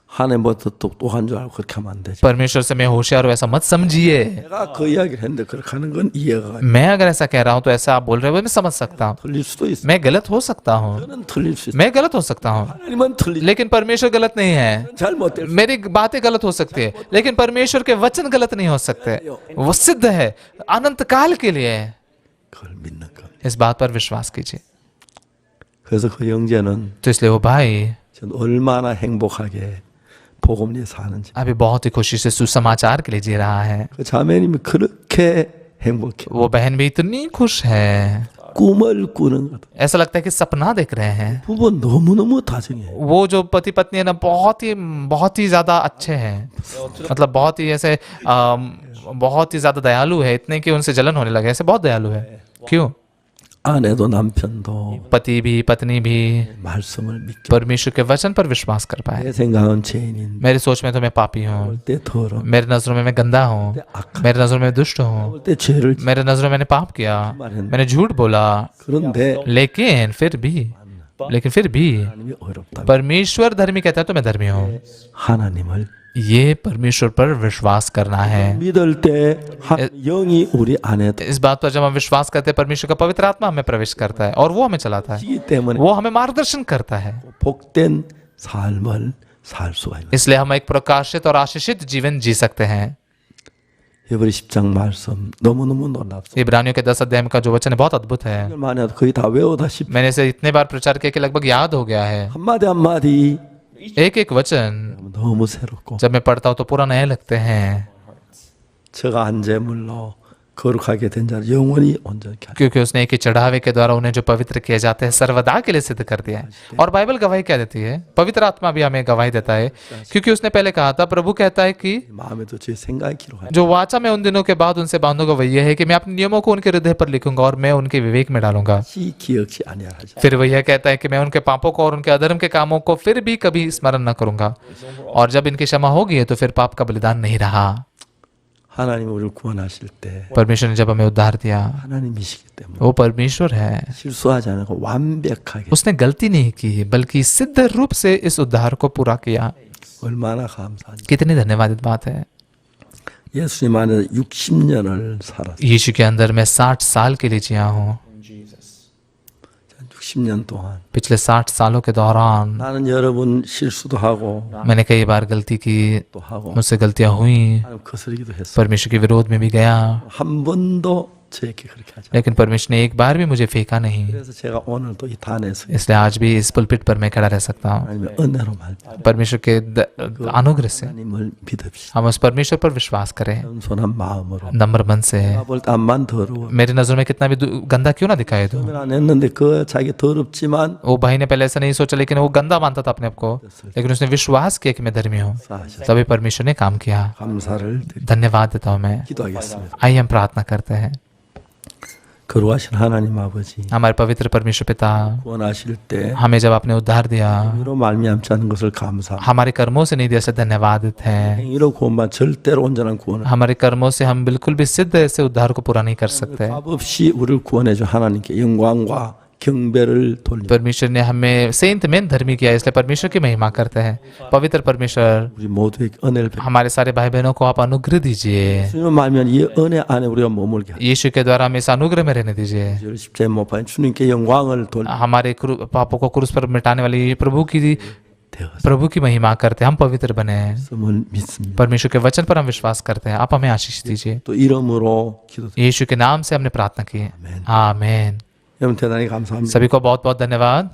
하나님부터 똑똑한 줄 알고 그렇게 하면 안 되죠. परमेश्वर से मैं होशियार हूँ ऐसा मत समझिए। 내가 그 이야기를 했는데 그렇게 하는 건 이해가 가요. मैं अगर ऐसा कह रहा हूँ तो ऐसा आप बोल रहे हो मैं समझ सकता हूँ। 틀릴 수도 있어. मैं गलत हो सकता हूँ, 저는 틀릴 수 있어. मैं गलत हो सकता हूँ, 하나님은 틀리. लेकिन परमेश्वर गलत नहीं है। 잘못될 수. मेरी बातें गलत हो सकती है लेकिन परमेश्वर के वचन गलत नहीं हो सकते। वो सिद्ध है अनंत काल के लिए। 그걸 믿는 거. इस बात पर विश्वास कीजिए। 그래서 그 형제는 तो इसलिए वो भाई 전 얼마나 행복하게 복음리에 사는지. अभी बहुत ही खुशी से सुसमाचार के लिए जी रहा है। 그 자매님이 그렇게 행복해. वो बहन भी इतनी खुश है, 꿈을 꾸는 것. ऐसा लगता है कि सपना देख रहे हैं। 부부 너무너무 다정해. वो जो पति पत्नी है ना बहुत ही ज्यादा अच्छे हैं, मतलब बहुत ही ऐसे बहुत ही ज्यादा दयालु है, इतने कि उनसे जलन होने लगे। ऐसे बहुत दयालु है। क्यों? 아내도 남편도 पति भी पत्नी भी 말씀을 믿게. परमेश्वर के वचन पर विश्वास कर पाए। 내 생각은 죄인인. मेरी सोच में तो मैं पापी हूँ, 때 더러. मेरी नजरों में मैं गंदा हूँ, मेरी नजरों में दुष्ट हूँ, 때 죄를. मेरे नजरों में मैंने पाप किया, मैंने झूठ बोला। 그런데 लेकिन फिर भी 하나님이 어렵다. परमेश्वर धर्मी कहता है तो मैं धर्मी हूँ। 하나님을 ये परमेश्वर पर विश्वास करना है। 믿을 때 영이 우리 안에 इस बात पर जब हम विश्वास करते हैं परमेश्वर का पवित्र आत्मा हमें प्रवेश करता है और वो हमें चलाता है, 들기 때문에 वो हमें मार्गदर्शन करता है। 복된 삶을 살 수가 있는. इसलिए हम एक प्रकाशित और आशीषित जीवन जी सकते हैं। 히브리 10장 말씀 너무너무 놀랍소. इब्रानियों के 10 अध्याय का जो वचन है बहुत अद्भुत है। 만에 거의 다 외우다시피 मैंने इसे इतने बार प्रचार किया कि लगभग याद हो गया है। 한마디 한마디 एक एक वचन 너무 새롭고 जब मैं पढ़ता हूँ तो पूरा नए लगते हैं, 저가 한 제물로 거룩하게 된 자를 영원히 온전케 하라. क्योंकि उसने एक ही चढ़ावे के द्वारा उन्हें जो पवित्र किए जाते हैं सर्वदा के लिए सिद्ध कर दिया है। और बाइबल गवाही क्या देती है? पवित्र आत्मा भी हमें गवाही देता है, क्योंकि उसने पहले कहा था, प्रभु कहता है कि 마음에도 제 생각이 기록하라. जो वाचा मैं उन दिनों के बाद उनसे बांधूंगा वही यह है कि मैं अपने नियमों को उनके हृदय पर लिखूंगा और मैं उनके विवेक में डालूंगा। 기억지 아니하라. फिर वह यह कहता है कि मैं उनके पापों को और उनके अधर्म के कामों को फिर भी कभी स्मरण न करूंगा। और जब इनकी क्षमा होगी तो फिर पाप का बलिदान नहीं रहा। 하나님 우리를 구원하실 때 परमेश्वर ने जब हमें उद्धार दिया, 하나님이시기 때문에 वो परमेश्वर है, 실수하지 않고 완벽하게 उसने गलती नहीं की बल्कि सिद्ध रूप से इस उद्धार को पूरा किया। 얼마나 감사한지. कितनी धन्यवादित बात है। 예수님 안에 60년을 살았어요. यीशु के अंदर मैं 60 साल के लिए जिया हूँ। 60년 동안 पिछले 60 सालों के दौरान 나는 여러 번 실수도 하고 मैंने कई बार गलती की, 또 하고 मुझसे गलतियां हुई, 하나님 거스르기도 했어. परमेश्वर के विरोध में भी गया, 한 번도 저에게 그렇게 하지 않아요. लेकिन परमेश्वर ने एक बार भी मुझे फेंका नहीं। 그래서 제가 오늘 또 이 단에서 इसलिए आज भी इस पुलपिट पर मैं खड़ा रह सकता हूँ। 하나님의 은혜로 말 परमेश्वर के अनुग्रह से 하나님을 믿읍시다. हम उस परमेश्वर पर विश्वास करें 겸손한 마음으로. नम्र मन से। 볼 때 암만 더러워. मेरी नजरों में कितना भी गंदा क्यों ना दिखाई दो। 안 했는데 그 자기 더럽지만 वो भाई ने पहले ऐसा नहीं सोचा, लेकिन वो गंदा मानता था अपने आप को, लेकिन उसने विश्वास किया कि मैं धर्मी हूँ। 사실 तभी परमेश्वर ने काम किया। 감사를 드리 धन्यवाद देता हूँ मैं। 기도하겠습니다. आइए हम प्रार्थना करते हैं। 거룩하신 하나님 아버지, हमारे पवित्र परमेश्वर पिता, 구원하실 때 हमें जब आपने उद्धार दिया, 행위로 말미암지 않은 것을 감사합니다. हमारे कर्मों से नहीं दिया से धन्यवादित है। 행위로 구원만 절대로 온전한 구원을 हमारे कर्मों से हम बिल्कुल भी सिद्ध ऐसे उद्धार को पूरा नहीं कर सकते। 값 없이 우리를 구원해 준 하나님께 영광과 경배를 돌립니다. परमेश्वर ने हमें सेंत में धर्मी किया, इसलिए परमेश्वर की महिमा करते हैं। पवित्र परमेश्वर, 우리 모두에게 은혜를 베풀어 हमारे सारे भाई बहनों को आप अनुग्रह दीजिए। 주님을 말미암아 이 은혜 안에 우리가 머물게 하시고 यीशु के द्वारा हमें इस अनुग्रह में रहने दीजिए। 저를 십자가에 못 박힌 주님께 영광을 돌리되 हमारे पापों को क्रूस पर मिटाने वाली प्रभु की महिमा करते हैं। हम पवित्र बने। 을 믿습니다. परमेश्वर के वचन पर हम विश्वास करते हैं। आप हमें आशीष दीजिए। 또 이름으로 기도드립니다. यीशु के नाम से हमने प्रार्थना की है। आमीन। 여러분 대단히 감사합니다. सभी को बहुत बहुत धन्यवाद।